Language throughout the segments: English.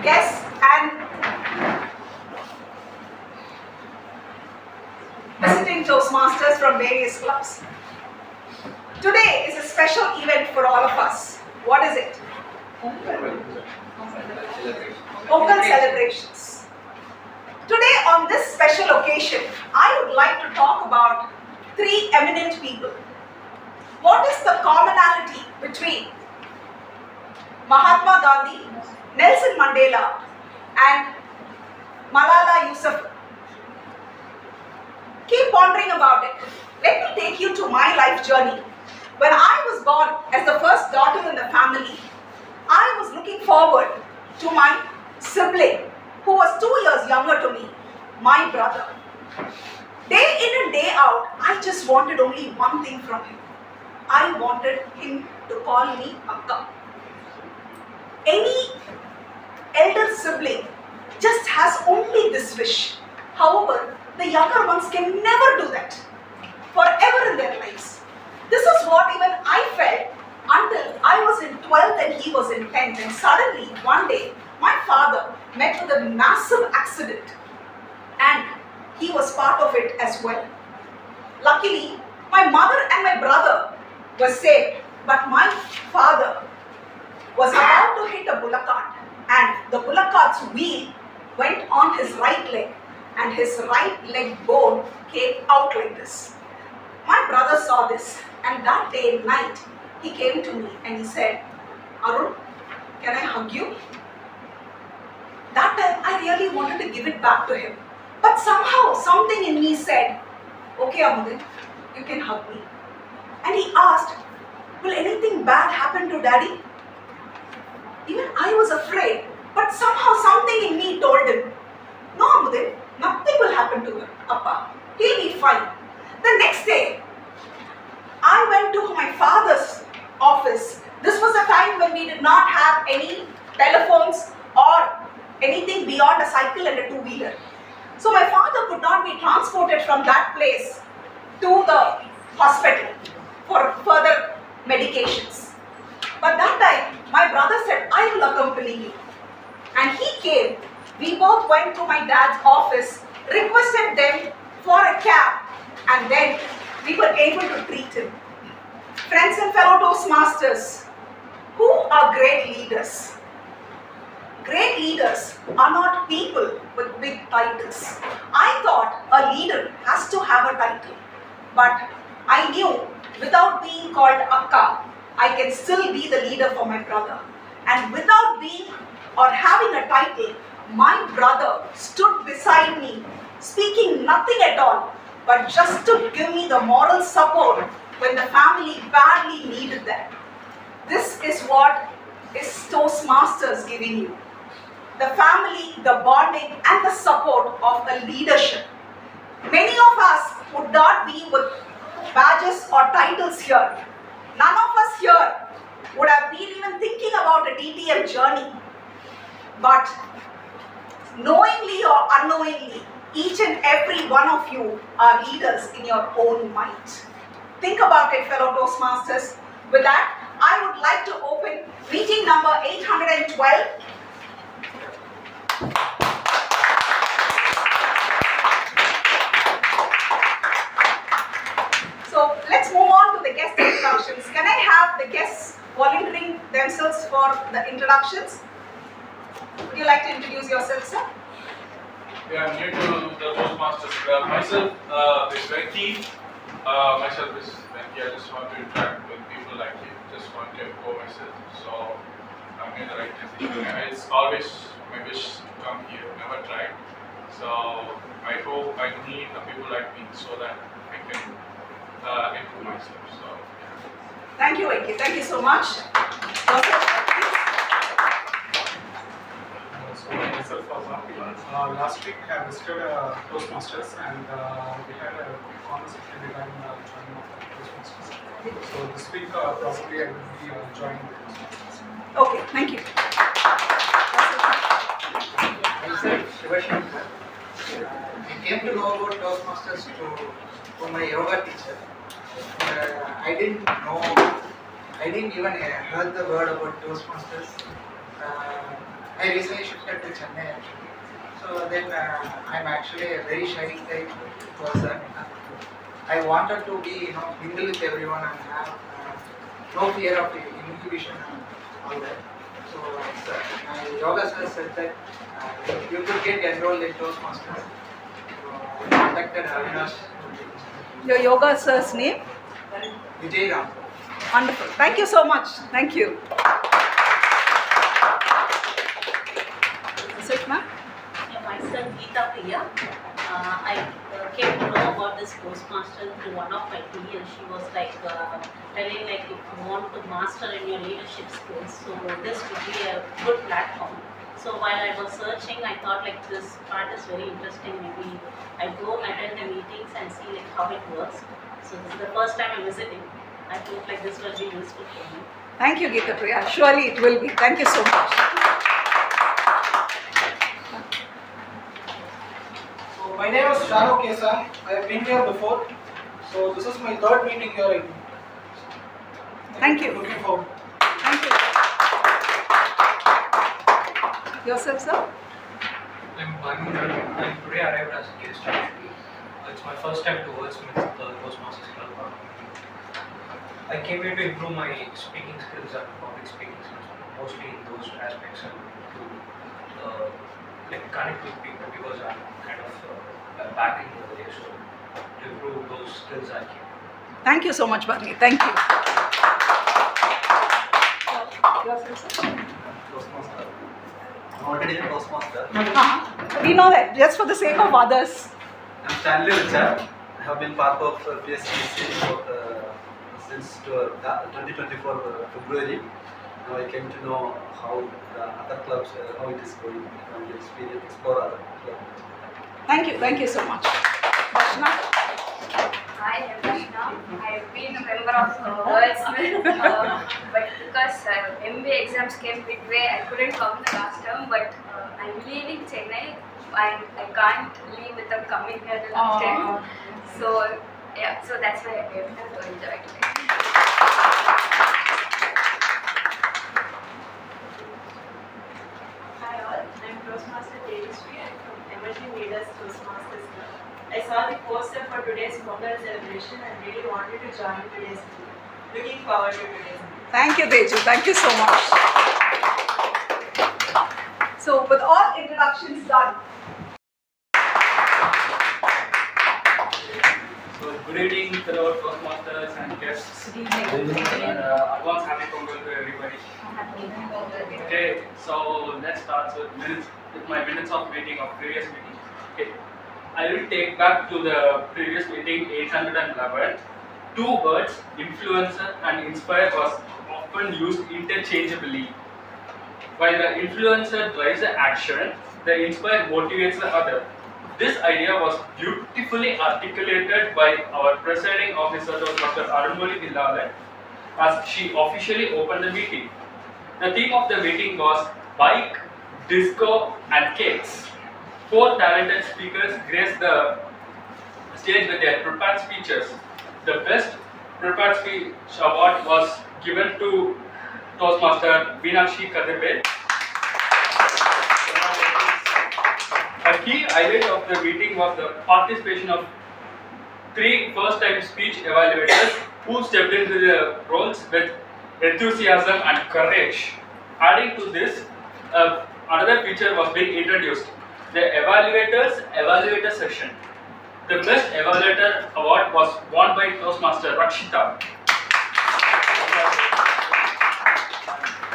guests and visiting Toastmasters from various clubs. Today is a special event for all of us. What is it? Pongal celebrations. Today on this special occasion, I would like to talk about three eminent people. What is the commonality between Mahatma Gandhi, Nelson Mandela and Malala Yousafzai? Keep pondering about it. Let me take you to my life journey. When I was born as the first daughter in the family, I was looking forward to my sibling who was 2 years younger to me, my brother. Day in and day out, I just wanted only one thing from him. I wanted him to call me Akka. Any elder sibling just has only this wish. However, the younger ones can never do that forever in their lives. This is what even I felt until I was in 12th and he was in 10th, and suddenly one day my father met with a massive accident and he was part of it as well. Luckily, my mother and my brother were saved, but my father was about to hit a bullock cart and the bullock cart's wheel went on his right leg and his right leg bone came out like this. My brother saw this, and that day night he came to me and he said, "Arun, can I hug you?" That time I really wanted to give it back to him, but somehow something in me said, "Okay, Amudin, you can hug me." And he asked, "Will anything bad happen to Daddy?" Even I was afraid, but somehow something in me told him, "No, Amudin, nothing will happen to him, Appa. He'll be fine." The next day, I went to my father's office. This was a time when we did not have any telephones or anything beyond a cycle and a two-wheeler. So my father could not be transported from that place to the hospital for further medications. But that time, my brother said, "I will accompany you." And he came. We both went to my dad's office, requested them for a cab, and then we were able to treat him. Friends and fellow Toastmasters, who are great leaders? Great leaders are not people with big titles. I thought a leader has to have a title, but I knew without being called Akka, I can still be the leader for my brother. And without being or having a title, my brother stood beside me, speaking nothing at all, but just to give me the moral support when the family badly needed that. This is what is Toastmasters giving you. The family, the bonding and the support of the leadership. Many of us would not be with badges or titles here. None of us here would have been even thinking about a DTM journey. But knowingly or unknowingly, each and every one of you are leaders in your own mind. Think about it, fellow Toastmasters. With that, I would like to open meeting number 812. So let's move on to the guest introductions. Can I have the guests volunteering themselves for the introductions? Would you like to introduce yourself, sir? Yeah, I'm new to the Toastmasters. Myself is Venki. Myself is Venki. I just want to interact with people like you. Just want to go myself. So I'm in the right decision. It's always my wish to come here. Never tried. So I hope I need the people like me so that I can improve myself. So yeah. Thank you, Venki. Thank you so much. Myself was last week I visited Toastmasters and we had a conversation regarding joining of Toastmasters. So this week probably I will be joining the Toastmasters. Okay, thank you. I came to know about Toastmasters from my yoga teacher. I didn't even heard the word about Toastmasters. I recently shifted to Chennai actually. So then I'm actually a very shy type person. I wanted to be, mingle with everyone and have no fear of inhibition and all that. So my yoga sir said that you could get enrolled in Toastmasters. So I contacted Avinash. Your yoga sir's name? Vijay Ram. Wonderful. Thank you so much. Thank you. That's it, ma'am. Yeah, myself Geeta Priya. I came to know about this Toastmaster through one of my peers. She was like telling like if you want to master in your leadership skills, so this would be a good platform. So while I was searching, I thought like this part is very interesting. Maybe I go attend the meetings and see like how it works. So this is the first time I'm visiting. I feel like this will be useful for me. Thank you, Geeta Priya. Surely it will be. Thank you so much. So my name is Shano Kesa. I have been here before. So this is my third meeting here. Thank you. Looking forward. Thank you. Yourself, sir? I'm Banu. I today arrived as a guest actually. It's my first time to Wordsmiths, the Toastmasters Club. I came here to improve my speaking skills and public speaking skills, mostly in those aspects, and to like connect with people because I'm kind of back in the day, so to improve those skills I came. Thank you so much, Barney. Thank you. Yourself, sir? Toastmaster. I'm already a Toastmaster. We know that, just for the sake of others. I'm Stanley Richard. I have been part of PSCC since 2024 February. Now I came to know how the other clubs, how it is going, and experience, explore other clubs. Thank you so much. Darshana? Hi, I'm Krishna. I've been a member of Wordsmiths, but because MBA exams came midway, I couldn't come the last term. But I'm leaving Chennai, and I can't leave without coming here the last time. So yeah, so that's why I came here to enjoy today. Hi all, I'm Toastmaster Devishri. I'm from Emerging Leaders Toastmasters Club. I saw the poster for today's Pongal celebration and really wanted to join today's meeting. Looking forward to today's meeting. Thank you, Deju. Thank you so much. So, with all introductions done, So good evening fellow Toastmasters and guests. Advance happy Pongal to everybody. Okay, so let's start with my minutes of meeting of previous meeting. Okay, I will take back to the previous meeting 811. Two words, influencer and inspire, was often used interchangeably. While the influencer drives the action, the inspire motivates the other. This idea was beautifully articulated by our presiding officer, Dr. Arunmoli Villalan, as she officially opened the meeting. The theme of the meeting was Bike, Disco and Cakes. Four talented speakers graced the stage with their prepared speeches. The best prepared speech award was given to Toastmaster Meenakshi Kadirve. A key highlight of the meeting was the participation of 3 first-time speech evaluators who stepped into the roles with enthusiasm and courage. Adding to this, another feature was being introduced: the evaluator session. The best evaluator award was won by Toastmaster Rakshita.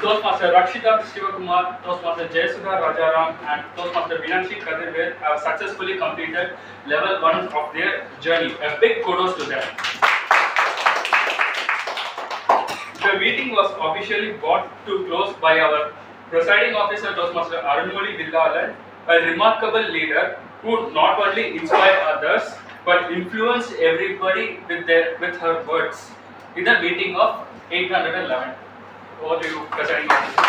Toastmaster Rakshita Shivakumar, Toastmaster Jayasudha Rajaram and Toastmaster Meenakshi Kadirve have successfully completed level 1 of their journey. A big kudos to them. The meeting was officially brought to close by our presiding officer Toastmaster Arunmoli Villalan, a remarkable leader who not only inspired others but influenced everybody with her words in the meeting of 811. Over to you, presiding officer.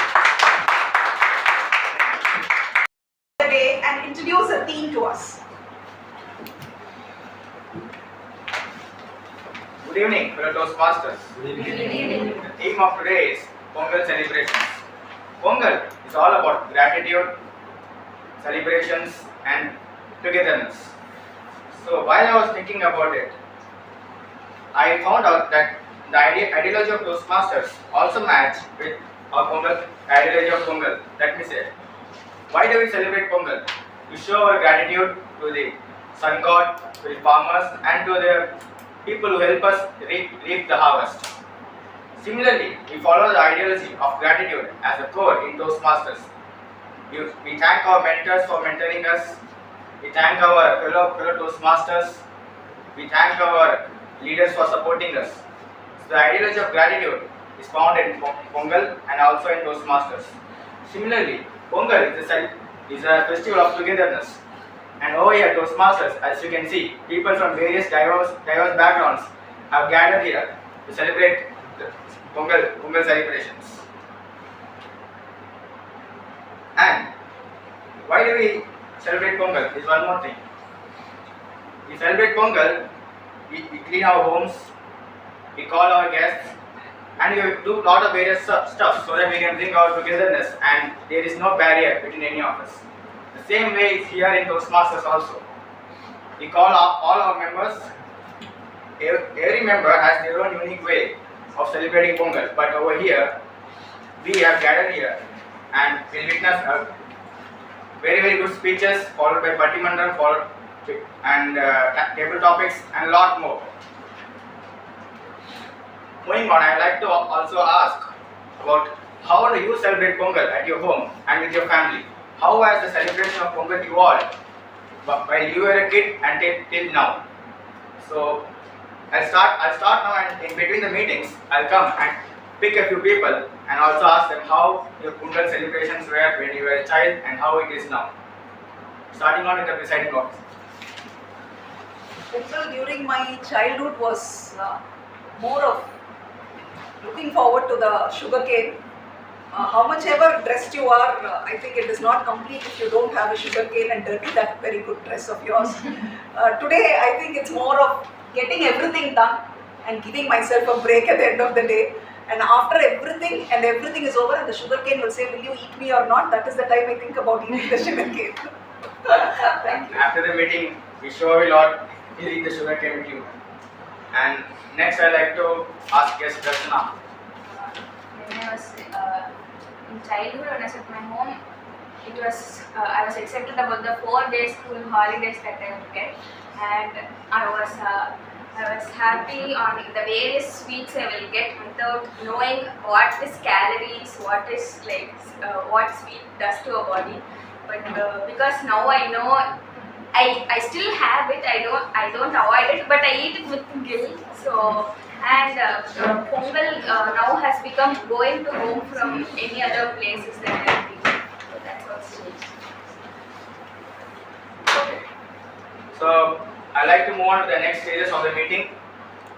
today and introduce a theme to us. Good evening, fellow Toastmasters. Good evening. The theme of today is Pongal celebrations. Pongal It's all about gratitude, celebrations, and togetherness. So while I was thinking about it, I found out that the ideology of Toastmasters also match with our Pongal, ideology of Pongal. Let me say, why do we celebrate Pongal? To show our gratitude to the sun god, to the farmers, and to the people who help us reap the harvest. Similarly, we follow the ideology of gratitude as a core in Toastmasters. We thank our mentors for mentoring us. We thank our fellow Toastmasters. We thank our leaders for supporting us. So the ideology of gratitude is found in Pongal and also in Toastmasters. Similarly, Pongal is a festival of togetherness. And over here, Toastmasters, as you can see, people from various diverse backgrounds have gathered here to celebrate the Pongal celebrations. And why do we celebrate Pongal? Is one more thing. We celebrate Pongal, we clean our homes, we call our guests, and we do a lot of various stuff so that we can bring our togetherness and there is no barrier between any of us. The same way is here in Toastmasters also. We call all our members. Every member has their own unique way of celebrating Pongal, but over here, we have gathered here and we'll witness very good speeches followed by Pattimandram, and table topics and a lot more. Moving on, I would like to also ask about how do you celebrate Pongal at your home and with your family? How has the celebration of Pongal evolved while you were a kid and till now? So I'll start now, and in between the meetings I'll come and pick a few people and also ask them how your Pongal celebrations were when you were a child and how it is now. Starting on with the presiding officer. Pongal during my childhood was more of looking forward to the sugarcane. How much ever dressed you are, I think it is not complete if you don't have a sugarcane and dirty that very good dress of yours. Today, I think it's more of getting everything done and giving myself a break at the end of the day. And after everything is over and the sugarcane will say, will you eat me or not? That is the time I think about eating the sugarcane. Thank you. After the meeting, we sure will not eat the sugarcane with you. And next, I'd like to ask guest Darshana. When I was in childhood, when I was at my home, it was I was excited about the 4-day school holidays that I would get, and I was happy on the various sweets I will get without knowing what is calories, what is what sweet does to a body. But because now I know, I still have it. I don't avoid it, but I eat it with guilt. So. And Pongal now has become going to home from any other places that I have been. So that's what's changed. Okay. So I'd like to move on to the next stages of the meeting.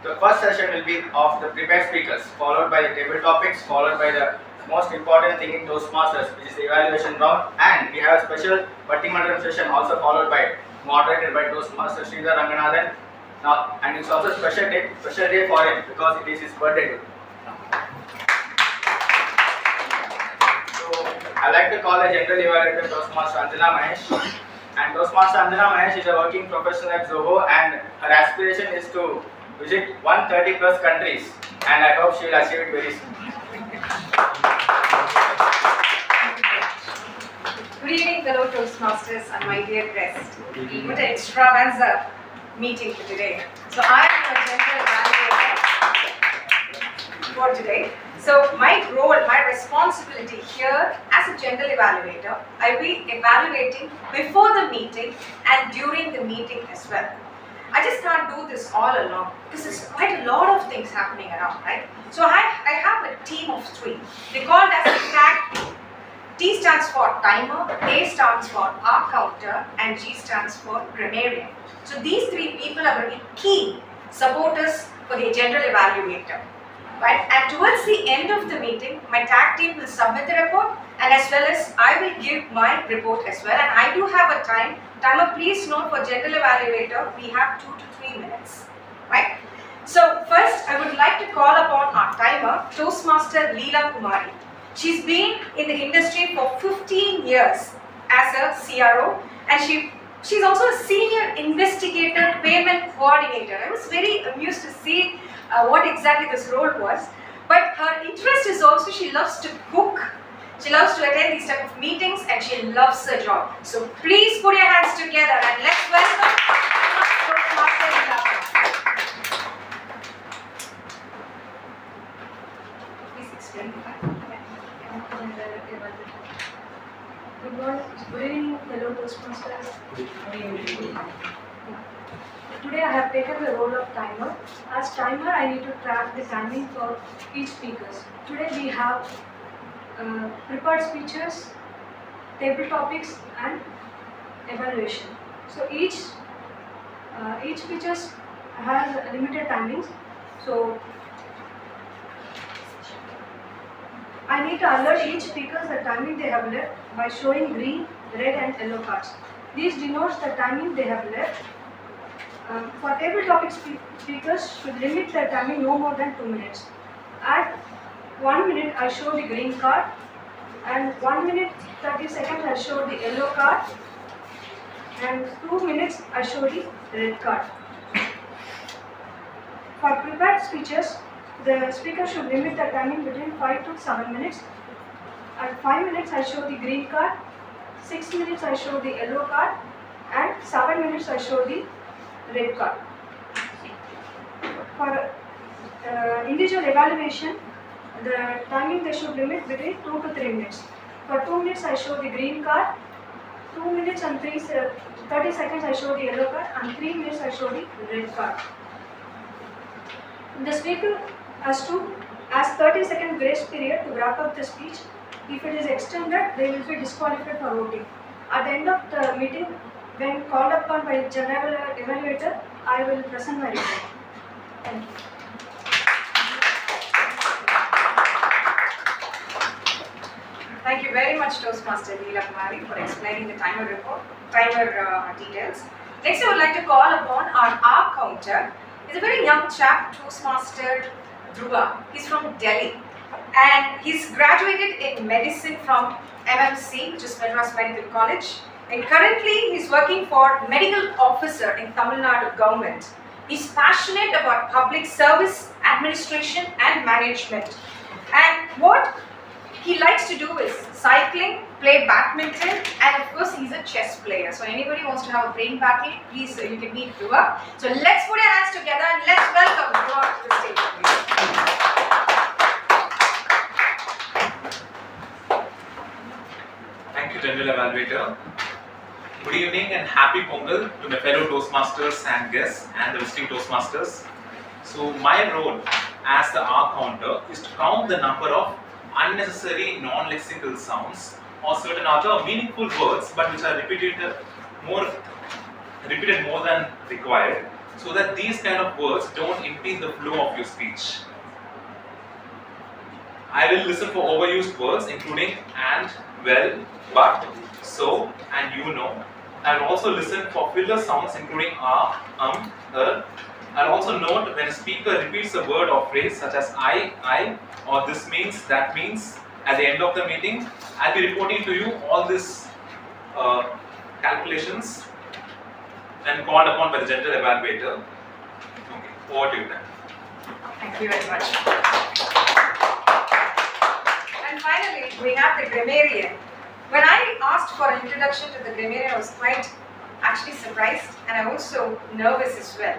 The first session will be of the prepared speakers, followed by the table topics, followed by the most important thing in Toastmasters, which is the evaluation round, and we have a special Pattimandram session also followed by moderated by Toastmaster Sridhar Ranganathan. Now, and it's also a special day for him because it is his birthday today. So I like to call the general evaluator Toastmaster Anjana Mahesh. And Toastmaster Anjana Mahesh is a working professional at Zoho, and her aspiration is to visit 130 plus countries, and I hope she will achieve it very soon. Good evening, fellow Toastmasters and my dear guests. What an extravaganza meeting for today. So I am a general evaluator for today. So my role, my responsibility here as a general evaluator, I will be evaluating before the meeting and during the meeting as well. I just can't do this all alone because there's quite a lot of things happening around, right? So I have a team of 3. They called as a tag team. T stands for timer, A stands for R counter, and G stands for grammarian. So these 3 people are very key supporters for the general evaluator. Right? And towards the end of the meeting, my tag team will submit the report, and as well as I will give my report as well. And I do have a timer. Please note, for general evaluator, we have 2 to 3 minutes. Right? So first, I would like to call upon our timer, Toastmaster Leela Kumari. She's been in the industry for 15 years as a CRO, and she's also a senior investigator payment coordinator. I was very amused to see what exactly this role was. But her interest is also she loves to cook, she loves to attend these type of meetings, and she loves her job. So please put your hands together and let's welcome Toastmaster Geeta. Please explain. Good morning, good evening, fellow Toastmasters. Today I have taken the role of timer. As timer, I need to track the timing for each speaker. Today we have prepared speeches, table topics, and evaluation. So each speeches has limited timings. So I need to alert each speaker the timing they have left by showing green, red, and yellow cards. These denotes the timing they have left. For table topic speakers should limit their timing no more than 2 minutes. At 1 minute I show the green card, and 1 minute 30 seconds I show the yellow card, and 2 minutes I show the red card. For prepared speeches, the speaker should limit the timing between 5 to 7 minutes. At 5 minutes I show the green card, 6 minutes I show the yellow card, and 7 minutes I show the red card. For individual evaluation, the timing they should limit between 2 to 3 minutes. For 2 minutes I show the green card, 2 minutes and 30 seconds I show the yellow card, and 3 minutes I show the red card. The speaker has 30-second grace period to wrap up the speech. If it is extended, they will be disqualified for voting. At the end of the meeting, when called upon by general evaluator, I will present my report. Thank you. Thank you very much, Toastmaster Leela Kumari, for explaining the timer details. Next, I would like to call upon our R counter. He's a very young chap, Toastmaster Dhruva. He's from Delhi, and he's graduated in medicine from MMC, which is Madras Medical College. And currently, he's working for medical officer in Tamil Nadu government. He's passionate about public service, administration, and management. And what he likes to do is cycling, play badminton, and of course he's a chess player. So anybody wants to have a brain battle, please you can meet Dhruva. So let's put your hands together and let's welcome Dhruva to the stage. Thank you, General Evaluator. Good evening and happy Pongal to my fellow Toastmasters and guests and the visiting Toastmasters. So my role as the R counter is to count the number of unnecessary non-lexical sounds or certain other meaningful words but which are repeated more than required, so that these kind of words don't impede the flow of your speech. I will listen for overused words including and, well, but, so, and you know. I will also listen for filler sounds including I'll also note when a speaker repeats a word or phrase such as I, or this means, that means. At the end of the meeting, I'll be reporting to you all these calculations and called upon by the general evaluator. Okay, over to you then. Thank you very much. And finally, we have the grammarian. When I asked for an introduction to the grammarian, I was quite actually surprised and I'm also nervous as well.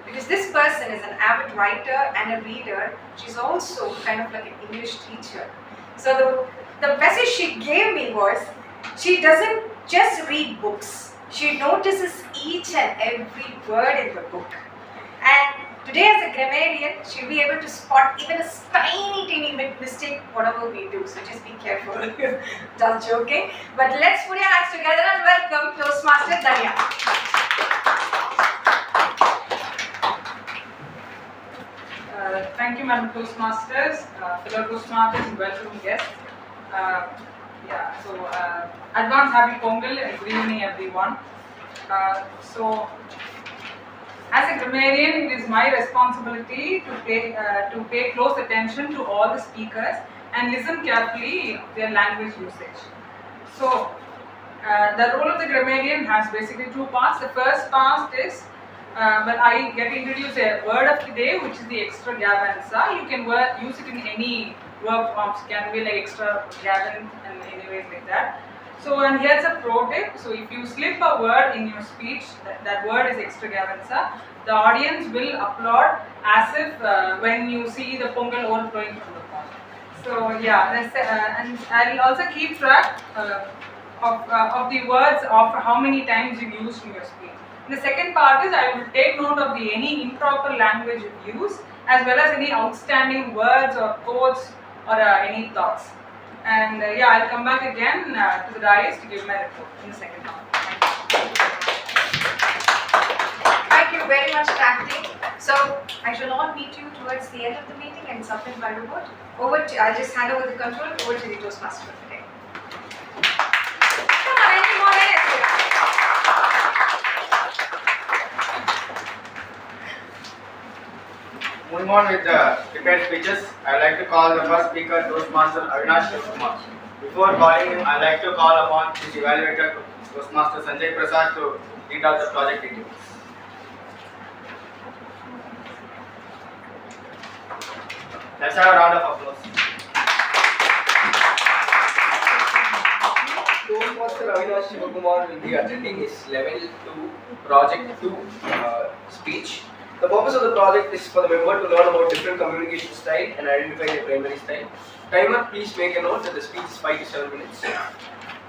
Because this person is an avid writer and a reader. She's also kind of like an English teacher. So the message she gave me was, she doesn't just read books. She notices each and every word in the book. And today as a grammarian, she'll be able to spot even a tiny mistake, whatever we do. So just be careful. Just joking. But let's put your hands together and welcome Toastmaster Danya. Thank you, Madam Toastmasters, fellow Toastmasters and welcome guests. Advance happy Pongal and good evening everyone. So, as a grammarian, it is my responsibility to pay close attention to all the speakers and listen carefully their language usage. So, the role of the grammarian has basically two parts. The first part is when I get introduced a word of the day, which is the extravaganza. You can use it in any verb forms. It can be like extravagant and anyways like that. So, and here's a pro tip. So, if you slip a word in your speech, that word is extravaganza, the audience will applaud as if when you see the Pongal overflowing from the pond. So, yeah, and I'll also keep track of the words of how many times you used in your speech. The second part is I will take note of any improper language use as well as any outstanding words or quotes or any thoughts. And yeah, I'll come back again to the dais to give my report in the second part. Thank you very much, Tacting. So I shall all meet you towards the end of the meeting and submit my report. I'll just hand over the control over to the Toastmaster for today. Come on, any more minutes here? Moving on with the prepared speeches, I would like to call the first speaker, Toastmaster Avinash Kumar. Before calling him, I would like to call upon his evaluator, Toastmaster Sanjay Prasad, to read out the project details. Let's have a round of applause. Toastmaster Avinash Shivakumar will be attending his level 2 project 2 speech. The purpose of the project is for the member to learn about different communication style and identify their primary style. Timer, please make a note that the speech is 5 to 7 minutes.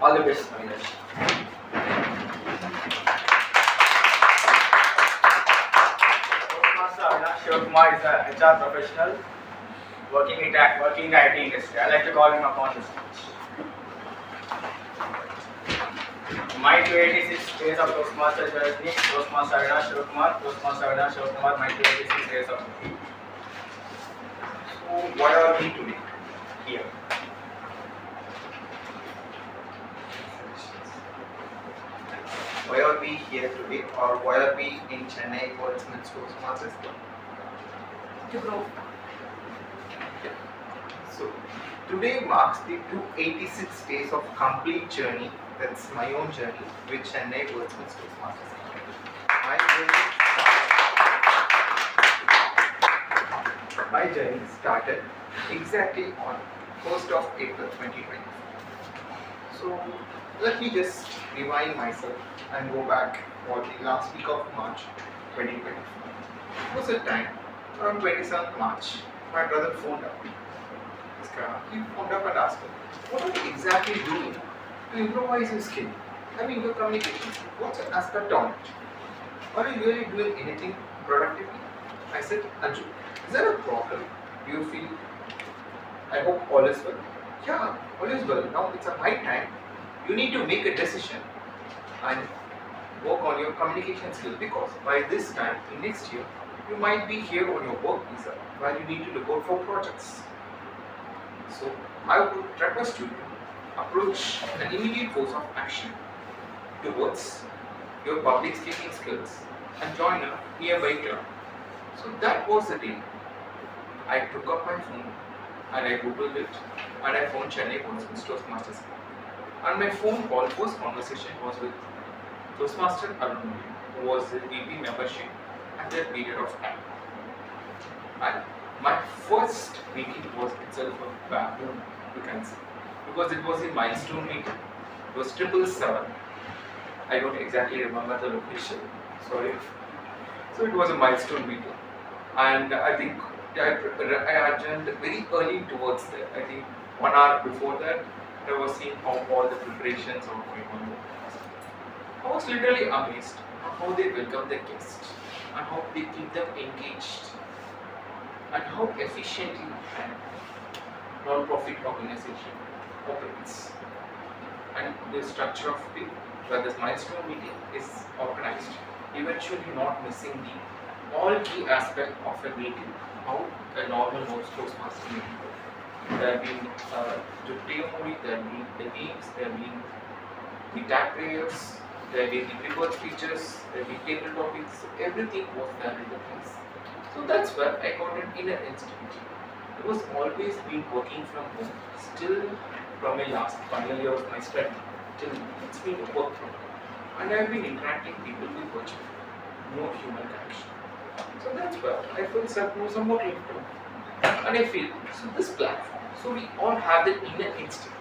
All the best, Avinash. Toastmaster Avinash Shivakumar is a HR professional working in the IT industry. I like to call him upon the speech. My 286 days of Toastmaster journey, Toastmaster Avinash Shivakumar, Toastmaster Avinash Shivakumar, my 286 days of journey. So, why are we today here? Why are we here today, or why are we in Chennai Wordsmiths Toastmasters Club? To grow. So, today marks the 286 days of complete journey. That's my own journey with Chennai Wordsmiths Toastmasters. My journey started exactly on 1st of April 2020. So let me just rewind myself and go back for the last week of March 2020. It was a time around 27th March. My brother phoned up. He phoned up and asked me, what are you exactly doing to improvise your skill? I mean, your communication skill. What's the aspect on it? Are you really doing anything productively? I said, Anju, is there a problem? Do you feel? I hope all is well. Yeah, all is well. Now it's a high time. You need to make a decision and work on your communication skill, because by this time in next year you might be here on your work visa where you need to look out for projects. So I would request you to approach an immediate course of action towards your public speaking skills and join a nearby club. So that was the day I took up my phone and I googled it and I found Chennai Wordsmiths Toastmasters. And my phone call, first conversation was with Toastmaster Arun, who was the VP membership at that period of time. And my first meeting was itself a backbone, you can say, because it was a milestone meeting. It was 777. I don't exactly remember the location, sorry. So it was a milestone meeting, and I think I adjourned very early towards that. I think 1 hour before that, I was seeing how all the preparations are going on. I was literally amazed at how they welcome their guests and how they keep them engaged and how efficiently a non-profit organization operates, and the structure of the where this milestone meeting is organized, eventually not missing the all key aspect of a meeting, how a normal Toastmaster meeting works. There have been the pre-movie, there have been the games, there have been the tag prayers, there have been the prepared speeches, there have been table topics, everything was there in the place. So that's where I got an inner instinct. I was always been working from home. Still, from my last final year of my study, till it's been work from home. And I've been interacting people with virtual, no human connection. So that's where I feel somewhat left out. And I feel, so this platform, so we all have the inner instinct.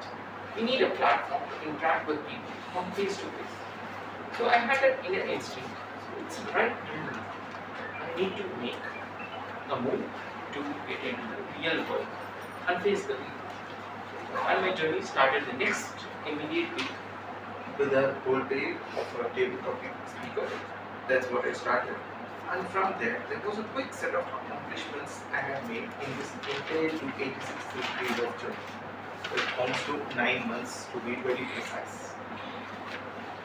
We need a platform to interact with people from face to face. So I had an inner instinct. So it's right now. I need to make a move to get into the real world and face the people. And my journey started the next immediate week with a whole day of a tabletop speaker. That's what I started. And from there was a quick set of accomplishments I have made in this entire 286 period of journey. It comes to 9 months to be very precise.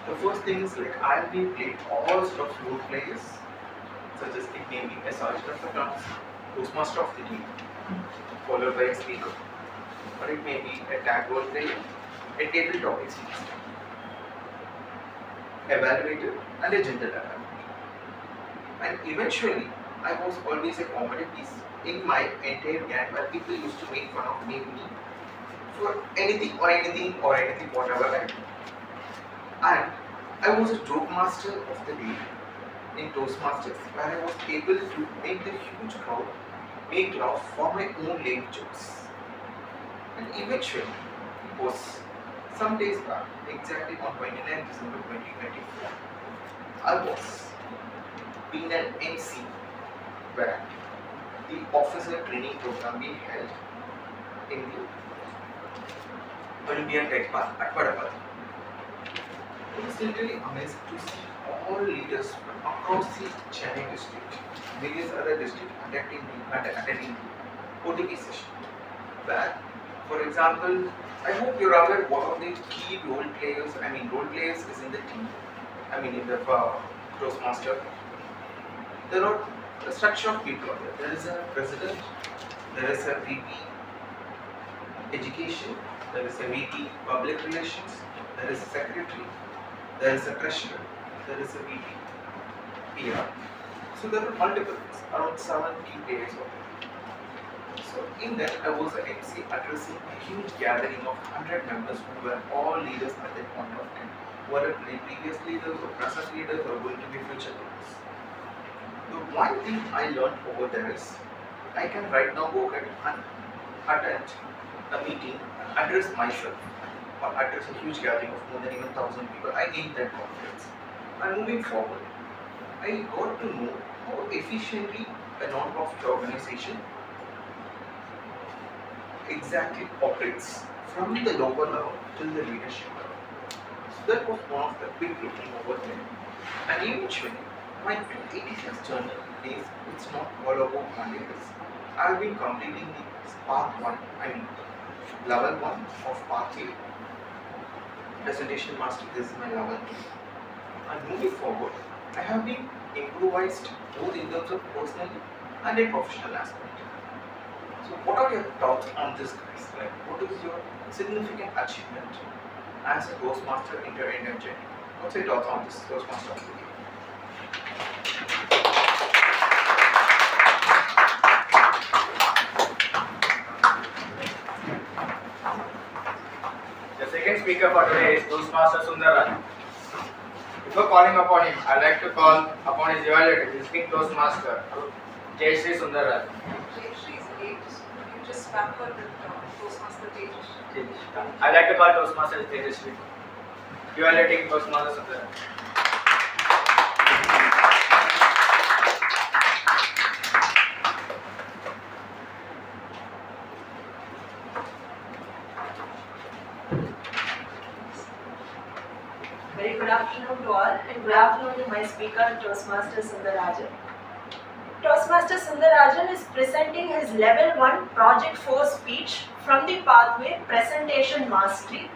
The first thing is like I've been playing all sorts of role players, such as it may be a sergeant of the class, Toastmaster of the team, followed by a speaker, or it may be a tag role player, a tabletop experience, evaluator, and a general evaluator. And eventually, I was always a comedy piece in my entire gang where people used to make fun of me for anything, whatever I do. And I was a joke master of the day in Toastmasters, where I was able to make the huge crowd make laugh for my own lame jokes. And eventually, it was some days back, exactly on 29th December 2024, I was being an MC where the officer training program being held in the Olympian Tech Park at Vadapalli. It was literally amazing to see all leaders from across the Chennai district, various other districts attending the OTP session. Where, for example, I hope you're aware one of the key role players is in the team. In the Toastmaster. There are a structure of people out there. There is a president, there is a VP education, there is a VP public relations, there is a secretary, there is a treasurer, there is a VP PR. So there are multiple things, around 7 key players out there. So in that I was an MC addressing a huge gathering of 100 members who were all leaders at that point of time. Whether previous leaders or present leaders or going to be future leaders. The one thing I learned over there is I can right now go ahead and attend a meeting, address myself, or address a huge gathering of more than even 1,000 people. I gained that confidence. And moving forward, I got to know how efficiently a non-profit organization exactly operates from the lower level till the leadership level. So that was one of the big looking over there. And eventually, my 286 journey is it's not all about Mondays. I've been completing the part 1, level 1 of part 8. Presentation master, this is my level 2. And moving forward, I have been improvised both in terms of personal and a professional aspect. So what are your thoughts on this, guys? Like, what is your significant achievement as a Toastmaster in your Indian journey? What's your thoughts on this Toastmaster of the day? The second speaker for today is Toastmaster Sundaraj. Before calling upon him, I like to call upon his evaluator, visiting Toastmaster, Jai Shri Sundaraj. Jayashree is late. You just pampered with Toastmaster Jayashree. I like to call Toastmaster Jayashree. Evaluating Toastmaster Sundaraj. Very good afternoon to all, and good afternoon to my speaker, Toastmaster Sundarajan. Toastmaster Sundarajan is presenting his Level 1 Project 4 speech from the pathway Presentation Mastery.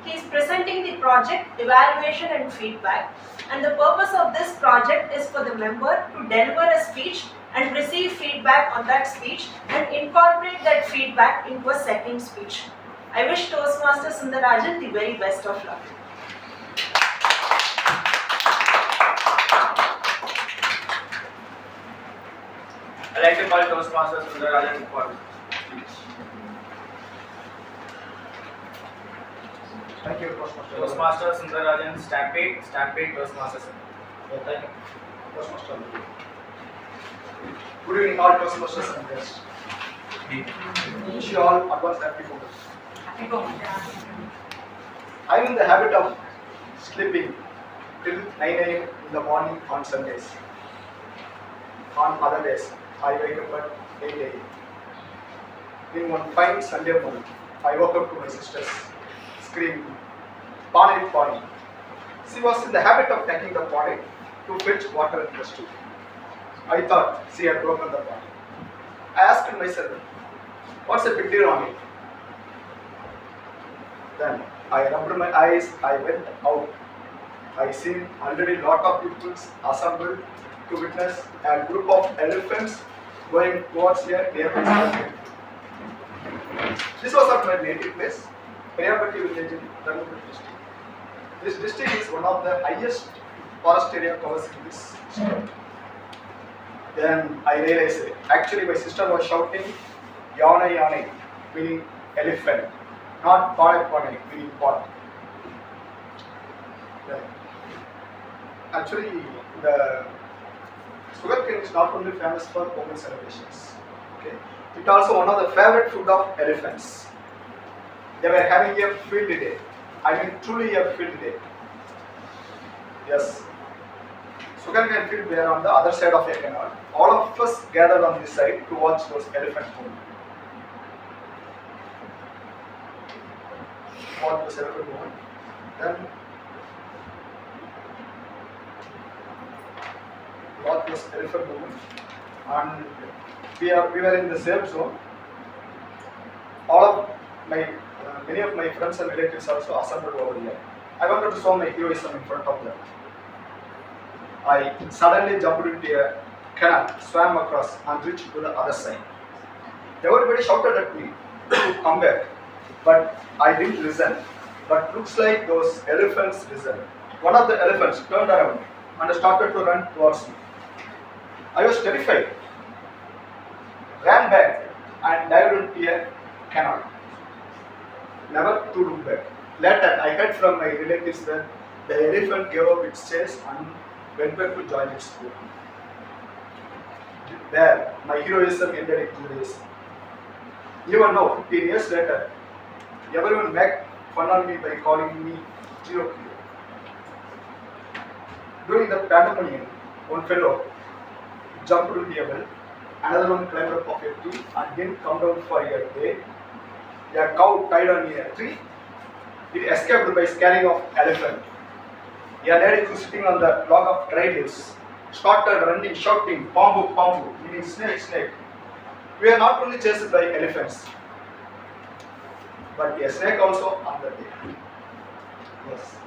He is presenting the project evaluation and feedback, and the purpose of this project is for the member to deliver a speech and receive feedback on that speech and incorporate that feedback into a second speech. I wish Toastmaster Sundarajan the very best of luck. I like to call Toastmaster Sundarajan for speech. Thank you, Toastmaster. Toastmaster Sundarajan, Stampede, Stampede Toastmaster. Thank you, Toastmaster. Good evening, all Toastmasters and guests. Wish you all advance happy Pongal. Happy Pongal. I am in the habit of sleeping till 9 a.m. in the morning on Sundays. On other days, I wake up at 8 a.m. In one fine Sunday morning, I woke up to my sisters screaming, "Pani, Pani." She was in the habit of taking the Pani to fetch water in the street. I thought she had broken the Pani. I asked myself, what's the big deal on it? Then I rubbed my eyes, I went out. I seen already lot of people assembled to witness a group of elephants going towards a nearby market. This was at my native place, Priyapatti village in Dharmapur district. This district is one of the highest forest area covers in this state. Then I realized actually my sister was shouting "Yana Yana," meaning elephant, not "Pane Pane," meaning pot. Then, actually, the sugarcane is not only famous for Pongal celebrations. Okay, it also one of the favorite food of elephants. They were having a field day. I mean, truly a field day. Yes. Sugarcane field were on the other side of a canal. All of us gathered on this side to watch those elephants move. Watch those elephant movement. Then watch those elephant movement. And we were in the safe zone. All of my many of my friends and relatives also assembled over here. I wanted to show my heroism in front of them. I suddenly jumped into a canal, swam across and reached to the other side. Everybody shouted at me to come back, but I didn't listen. But looks like those elephants listened. One of the elephants turned around and started to run towards me. I was terrified, ran back and dived into a canal, never to look back. Later, I heard from my relatives that the elephant gave up its chase and went back to join its group. There, my heroism ended in 2 days. Even now, 15 years later, everyone made fun on me by calling me Hero. During the pandemonium, one fellow jumped into a well, another one climbed up of a tree and didn't come down for a day. A cow tied on a tree, it escaped by scaring of elephant. A lady who was sitting on the log of dry leaves started running, shouting, "Pambu, Pambu," meaning snake, snake. We are not only chased by elephants, but a snake also on the day. Yes.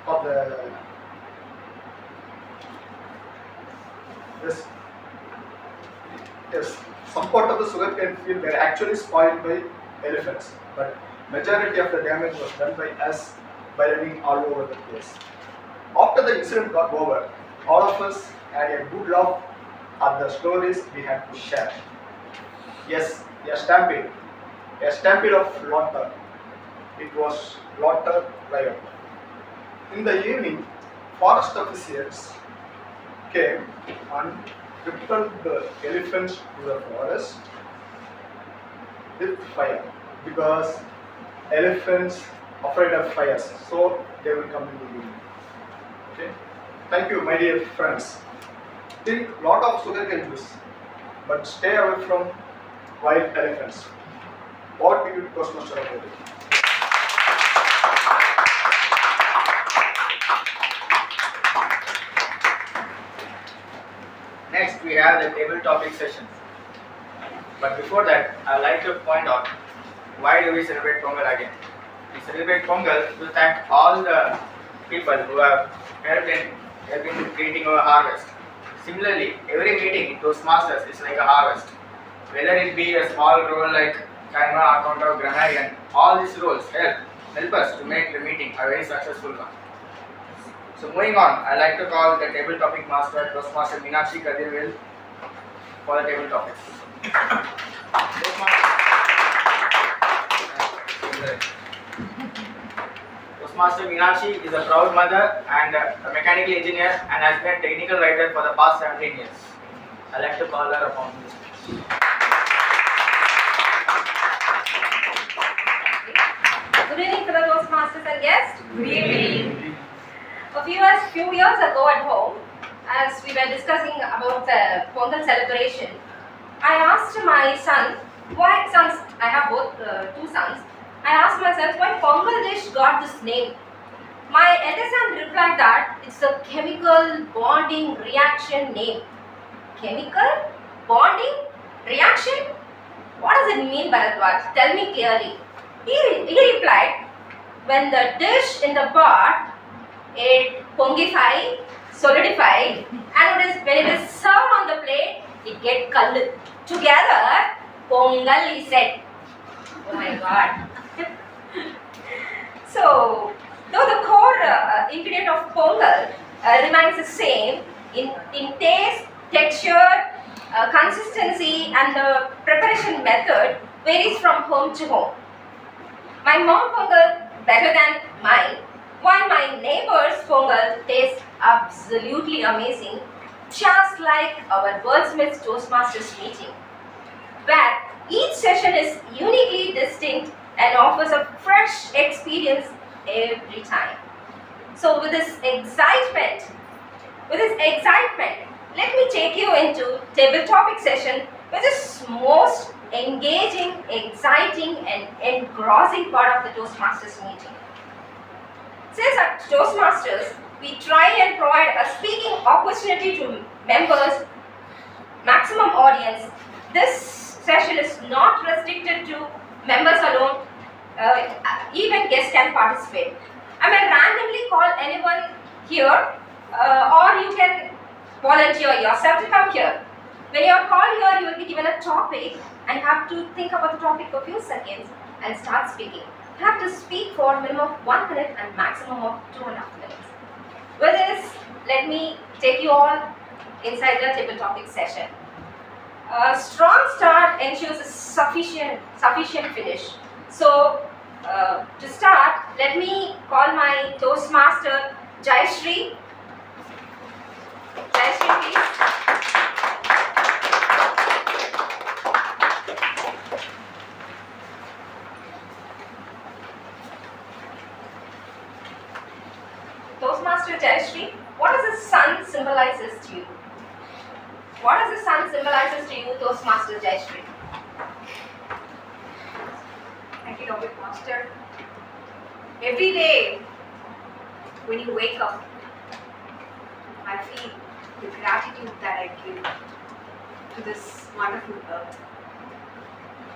Of the yes, some part of the sugarcane field were actually spoiled by elephants, but majority of the damage was done by us by running all over the place. After the incident got over, all of us had a good laugh at the stories we had to share. Yes, a stampede of slaughter. It was slaughter riot. In the evening, forest officials came and repelled the elephants to the forest with fire because elephants afraid of fires, so they will come in the evening. Okay. Thank you, my dear friends. Drink lot of sugarcane juice, but stay away from wild elephants. What do you Toastmaster about it? Next, we have the table topic session. But before that, I would like to point out why do we celebrate Pongal again? We celebrate Pongal to thank all the people who have helped in creating our harvest. Similarly, every meeting in Toastmasters is like a harvest. Whether it be a small role like chairman, accountant, or grammarian, all these roles help us to make the meeting a very successful one. So moving on, I like to call the table topic master Toastmaster Meenakshi Kadirvel for the table topics. Toastmaster Meenakshi is a proud mother and a mechanical engineer and has been a technical writer for the past 17 years. I like to call her a fountain. Good evening to the Toastmasters and guests. Good evening. A few years ago at home, as we were discussing about the Pongal celebration, I asked my son, I have both two sons, I asked my sons why Pongal dish got this name. My eldest son replied that it's a chemical bonding reaction name. Chemical bonding reaction? What does it mean, Bharadwaj? Tell me clearly. He replied, when the dish in the pot, it pongify, solidify, and when it is served on the plate, it get colored. Together, Pongal he said. Oh my God. So, though the core ingredient of Pongal remains the same in taste, texture, consistency, and the preparation method varies from home to home. My mom Pongal better than mine, while my neighbor's Pongal tastes absolutely amazing, just like our Wordsmiths Toastmasters meeting, where each session is uniquely distinct and offers a fresh experience every time. So with this excitement, let me take you into table topic session, which is most engaging, exciting, and engrossing part of the Toastmasters meeting. Since at Toastmasters, we try and provide a speaking opportunity to members, maximum audience. This session is not restricted to members alone, even guests can participate. I may randomly call anyone here, or you can volunteer yourself to come here. When you are called here, you will be given a topic and have to think about the topic for a few seconds and start speaking. You have to speak for a minimum of 1 minute and maximum of 2.5 minutes. With this, let me take you all inside the table topic session. A strong start ensures a sufficient finish. So, to start, let me call my Toastmaster Jayashree. Jayashree, please. Toastmaster Jayashree, what does the sun symbolizes to you? What does the sun symbolizes to you, Toastmaster Jayashree? Thank you, Topic Master. Every day, when you wake up, I feel the gratitude that I give to this wonderful earth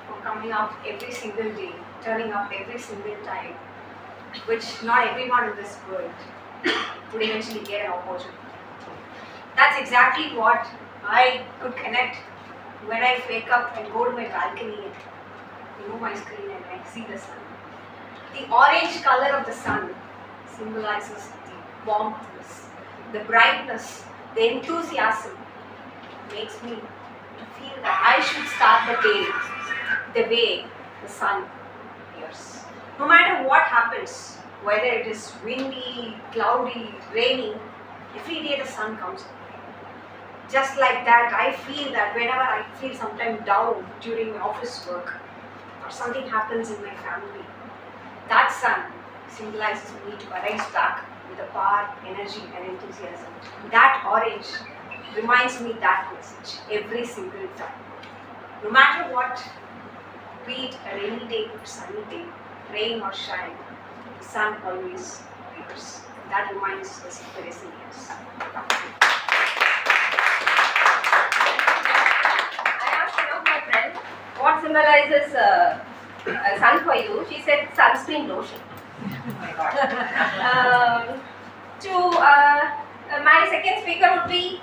for coming out every single day, turning up every single time, which not everyone in this world would eventually get an opportunity. That's exactly what I could connect when I wake up and go to my balcony and remove my screen and I see the sun. The orange color of the sun symbolizes the warmth, the brightness, the enthusiasm. Makes me to feel that I should start the day the way the sun appears. No matter what happens, whether it is windy, cloudy, rainy, every day the sun comes up. Just like that, I feel that whenever I feel sometimes down during my office work or something happens in my family, that sun symbolizes me to arise back with the power, energy and enthusiasm. That orange reminds me that message every single time. No matter what, be it a rainy day or sunny day, rain or shine, the sun always appears. That reminds us of the resilience. What symbolizes sun for you? She said sunscreen lotion. Oh my God. My second speaker would be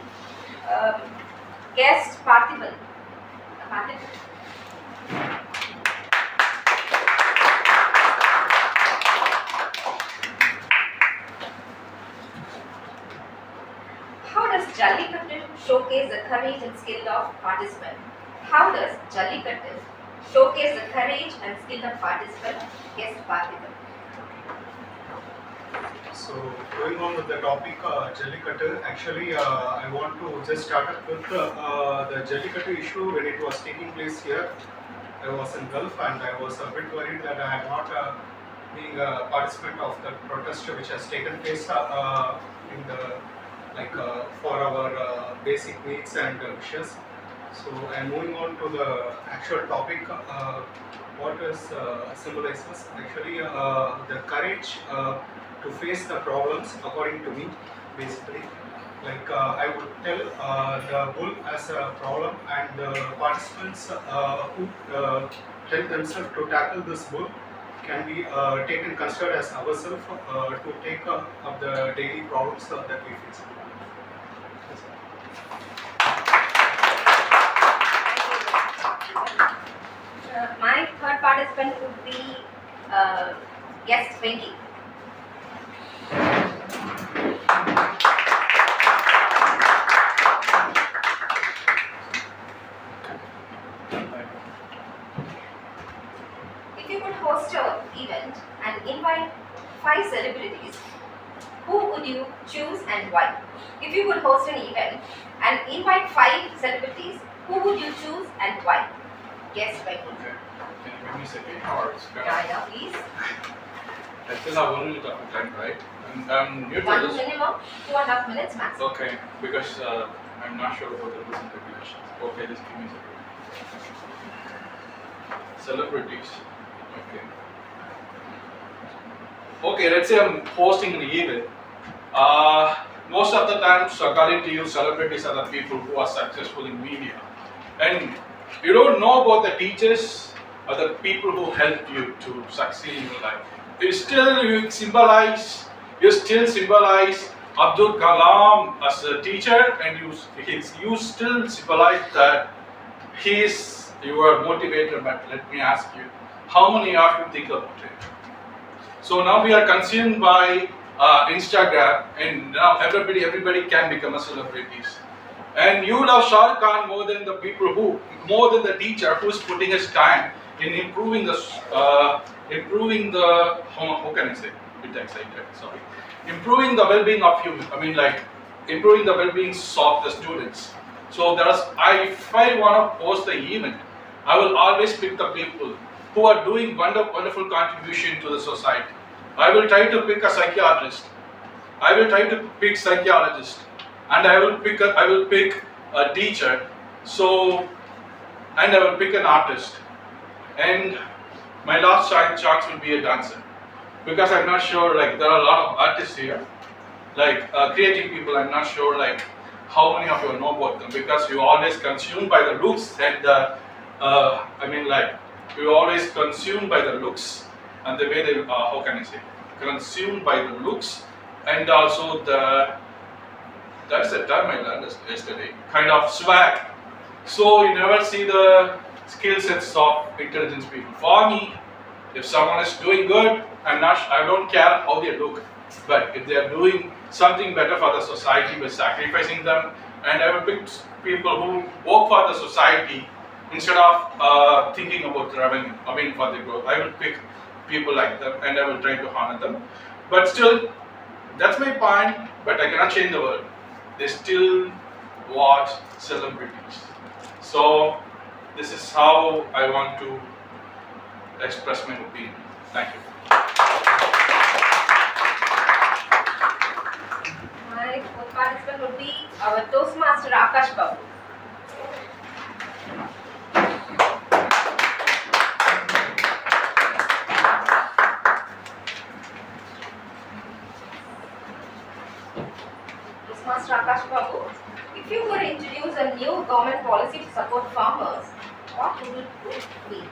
guest Parthiban. How does Jallikattu showcase the courage and skill of participant? How does Jallikattu showcase the courage and skill of participant? Guest Parthiban. So going on with the topic Jallikattu, actually I want to just start up with the Jallikattu issue when it was taking place here. I was in Gulf and I was a bit worried that I am not being a participant of the protest which has taken place in the for our basic needs and wishes. So I'm moving on to the actual topic. What is symbolizes actually the courage to face the problems, according to me, basically. I would tell the bull as a problem, and the participants who tell themselves to tackle this bull can be taken considered as ourselves to take up the daily problems that we face. My third participant would be guest Venki. If you could host an event and invite 5 celebrities, who would you choose and why? If you could host an event and invite 5 celebrities, who would you choose and why? Guess Venki. Okay. Can you give me a second? Or it's Yeah, please. I still have 1 minute of time, right? And I'm new to One this. minimum, 2.5 minutes max. Okay, because I'm not sure about the rules and regulations. Okay, just give me a second. Celebrities. Okay. Okay, let's say I'm hosting an event. Most of the times, according to you, celebrities are the people who are successful in media. And you don't know about the teachers or the people who helped you to succeed in your life. You still symbolize Abdul Kalam as a teacher, and you still symbolize that he is your motivator. But let me ask you, how many of you think about it? So now we are consumed by Instagram, and now everybody can become a celebrities. And you love Shah Rukh Khan more than the the teacher who is putting his time in improving the how can I say? Bit excited, sorry. Improving the well-being of human. Improving the well-being of the students. So if I want to host the event, I will always pick the people who are doing wonderful contribution to the society. I will try to pick a psychiatrist. I will try to pick psychologist, and I will pick a teacher. And I will pick an artist. And my last chance will be a dancer, because I'm not sure. There are a lot of artists here, creative people. I'm not sure how many of you know about them, because you always consumed by the looks and you always consumed by the looks and the way they how can I say, consumed by the looks, and also that's the term I learned yesterday, kind of swag. So you never see the skill sets of intelligence people. For me, if someone is doing good, I don't care how they look, but if they are doing something better for the society by sacrificing them, and I will pick people who work for the society instead of thinking about revenue, for the growth. I will pick people like them, and I will try to honor them. But still, that's my point, but I cannot change the world. They still watch celebrities. So this is how I want to express my opinion. Thank you. My fourth participant would be our Toastmaster Akash Babu. Toastmaster Akash Babu, if you could introduce a new government policy to support farmers, what would it be?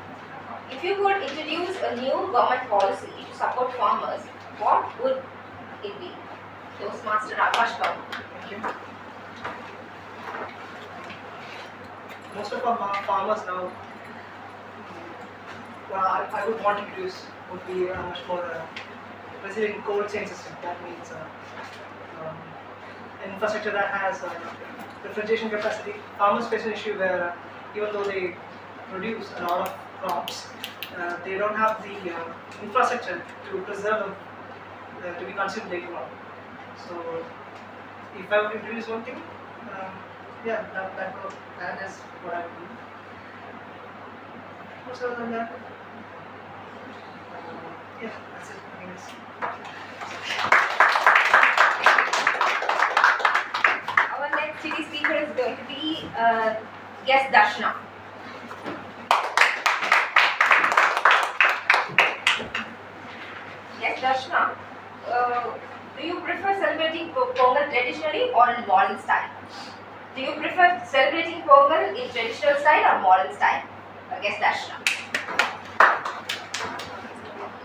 If you could introduce a new government policy to support farmers, what would it be? Toastmaster Akash Babu. Thank you. Most of our farmers now, I would want to introduce would be much more receiving cold chain system. That means infrastructure that has refrigeration capacity. Farmers face an issue where even though they produce a lot of crops, they don't have the infrastructure to preserve them to be consumed later on. So if I would introduce one thing, yeah, that is what I would do. What's other than that? Yeah, that's it. I guess. Our next city speaker is going to be guest Darshana. Yes, Darshana. Do you prefer celebrating Pongal traditionally or in modern style? Do you prefer celebrating Pongal in traditional style or modern style? Guest Darshana.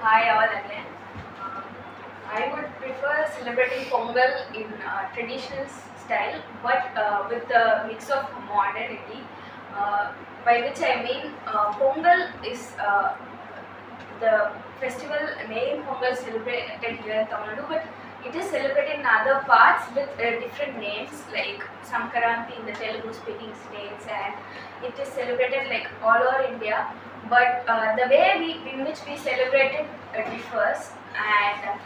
Hi all again. I would prefer celebrating Pongal in traditional style, but with a mix of modernity. By which I mean Pongal is the festival name Pongal celebrated here in Tamil Nadu, but it is celebrated in other parts with different names like Sankaranti in the Telugu speaking states, and it is celebrated like all over India. But the way in which we celebrate it differs, and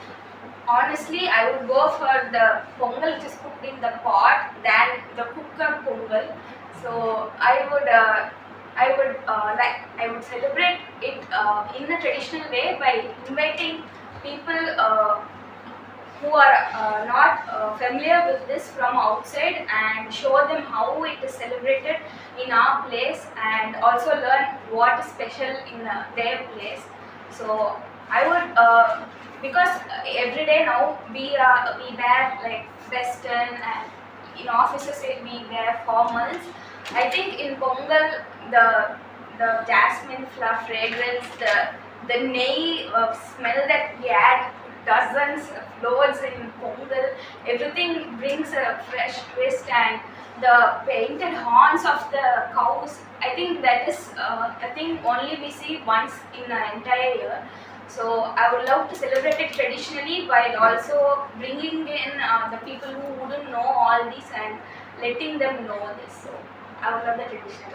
honestly I would go for the Pongal which is cooked in the pot than the cooker Pongal. So I would celebrate it in a traditional way by inviting people who are not familiar with this from outside and show them how it is celebrated in our place, and also learn what is special in their place. So I would because every day now we wear like western, and in offices we wear formals. I think in Pongal the jasmine flower fragrance, the ney smell that we add, dozens of loads in Pongal, everything brings a fresh twist, and the painted horns of the cows, I think that is a thing only we see once in an entire year. So I would love to celebrate it traditionally while also bringing in the people who wouldn't know all this and letting them know this. So I would love the tradition.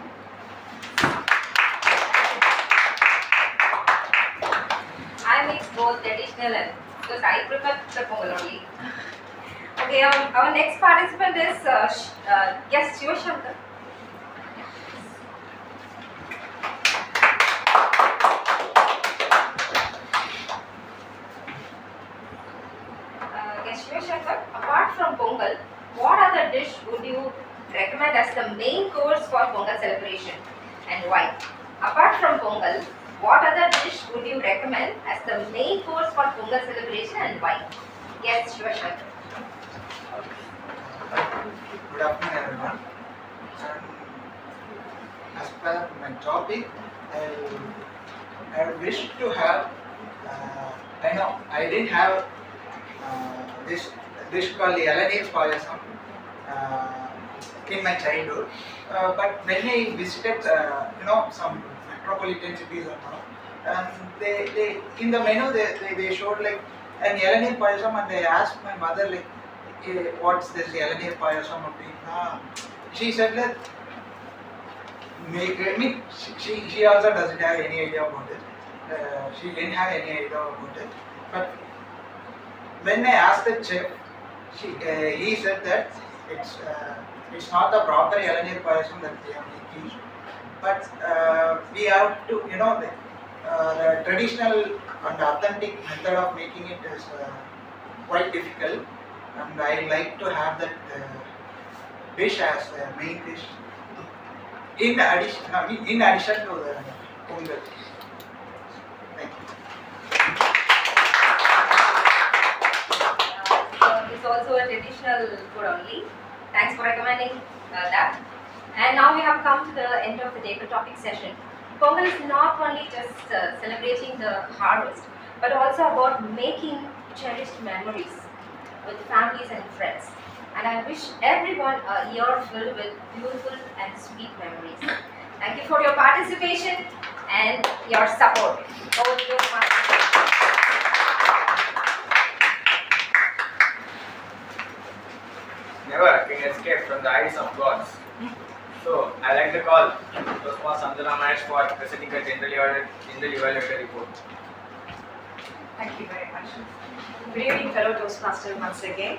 I mix both traditional and because I prefer the Pongal only. Okay, our next participant is guest Shiva Shankar. Guest Shiva Shankar, apart from Pongal, what other dish would you recommend as the main course for Pongal celebration and why? Apart from Pongal, what other dish would you recommend as the main course for Pongal celebration and why? Yes, Shiva Shankar. Good afternoon, everyone. As per my topic, I wish to have. I know I didn't have this dish called Elanir Payasam in my childhood, but when I visited, some metropolitan cities and they in the menu they showed like an Elanir Payasam, and they asked my mother like, what's this Elanir Payasam? She said that she also doesn't have any idea about it. She didn't have any idea about it. But when I asked the chef, he said that it's not the proper Elanir Payasam that we are making, but we have to, the traditional and authentic method of making it is quite difficult, and I like to have that dish as the main dish in addition to the Pongal. Thank you. So it's also a traditional food only. Thanks for recommending that. And now we have come to the end of the table topic session. Pongal is not only just celebrating the harvest, but also about making cherished memories with families and friends. And I wish everyone a year filled with beautiful and sweet memories. Thank you for your participation and your support. Over to you, Master. never can escape from the eyes of gods. So I like the call. Toastmaster Sanjana Mahesh for presenting a general evaluator report. Thank you very much. Good evening, fellow Toastmaster, once again.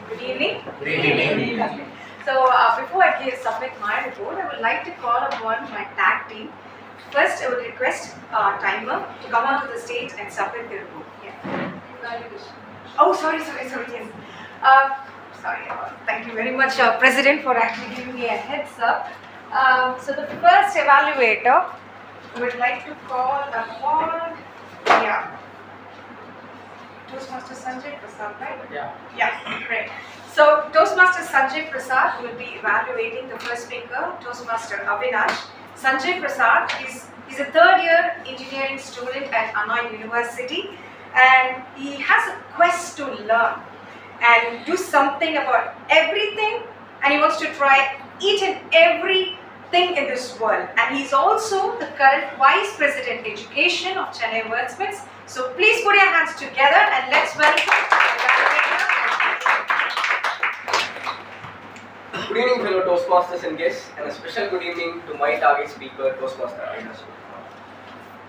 Good evening. Good evening. So before I submit my report, I would like to call upon my tag team. First, I would request Timer to come onto the stage and submit the report. Yeah. Oh, sorry, yes. Sorry, thank you very much, President, for actually giving me a heads up. So the first evaluator, I would like to call upon, Toastmaster Sanjay Prasad, right? Yeah, great. So Toastmaster Sanjay Prasad will be evaluating the first speaker, Toastmaster Avinash. Sanjay Prasad is a third year engineering student at Anna University, and he has a quest to learn and do something about everything, and he wants to try each and every thing in this world. And he's also the current Vice President Education of Chennai Wordsmiths. So please put your hands together and let's welcome Good evening, fellow Toastmasters and guests, and a special good evening to my target speaker, Toastmaster Avinash.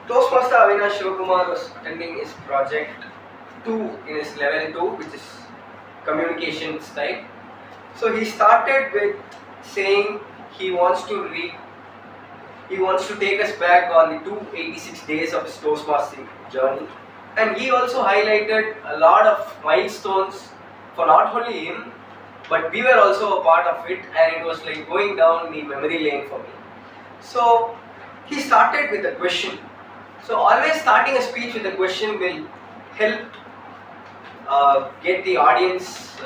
Toastmaster Avinash Shivakumar was attending his project 2 in his level 2, which is communication style. So he started with saying he wants to take us back on the 286 days of his Toastmastering journey, and he also highlighted a lot of milestones for not only him, but we were also a part of it, and it was like going down the memory lane for me. So he started with a question. So always starting a speech with a question will help get the audience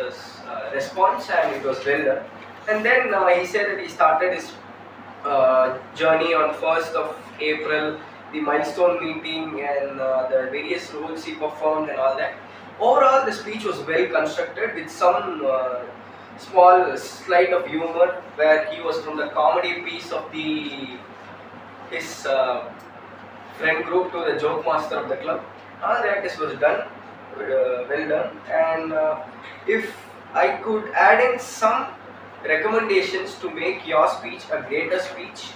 response, and it was well done. And then he said that he started his journey on 1st of April, the milestone meeting, and the various roles he performed and all that. Overall, the speech was well constructed with some small slight of humor, where he was from the comedy piece of his friend group to the joke master of the club. All that this was done, well done. And if I could add in some recommendations to make your speech a greater speech,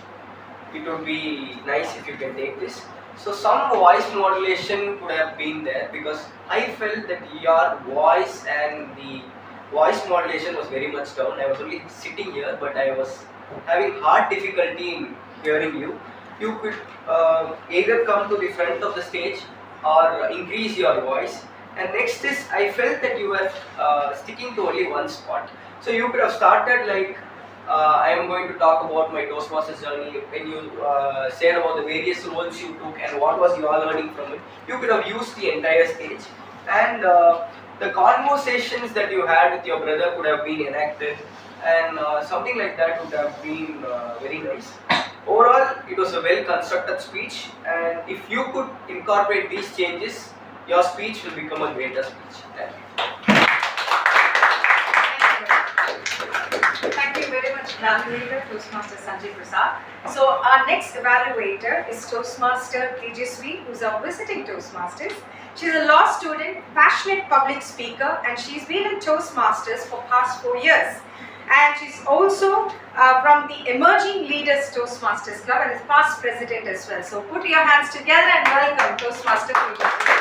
it would be nice if you can take this. So some voice modulation could have been there, because I felt that your voice and the voice modulation was very much down. I was only sitting here, but I was having hard difficulty in hearing you. You could either come to the front of the stage or increase your voice. And next is, I felt that you were sticking to only one spot. So you could have started like, I am going to talk about my Toastmasters journey. When you said about the various roles you took and what was your learning from it, you could have used the entire stage. And the conversations that you had with your brother could have been enacted, and something like that would have been very nice. Overall, it was a well constructed speech, and if you could incorporate these changes, your speech will become a greater speech. Thank you very much, evaluator Toastmaster Sanjay Prasad. So our next evaluator is Toastmaster Tejasvi, who's our visiting Toastmasters. She's a law student, passionate public speaker, and she's been in Toastmasters for past 4 years. And she's also from the Emerging Leaders Toastmasters Club and is past president as well. So put your hands together and welcome Toastmaster Tejasvi.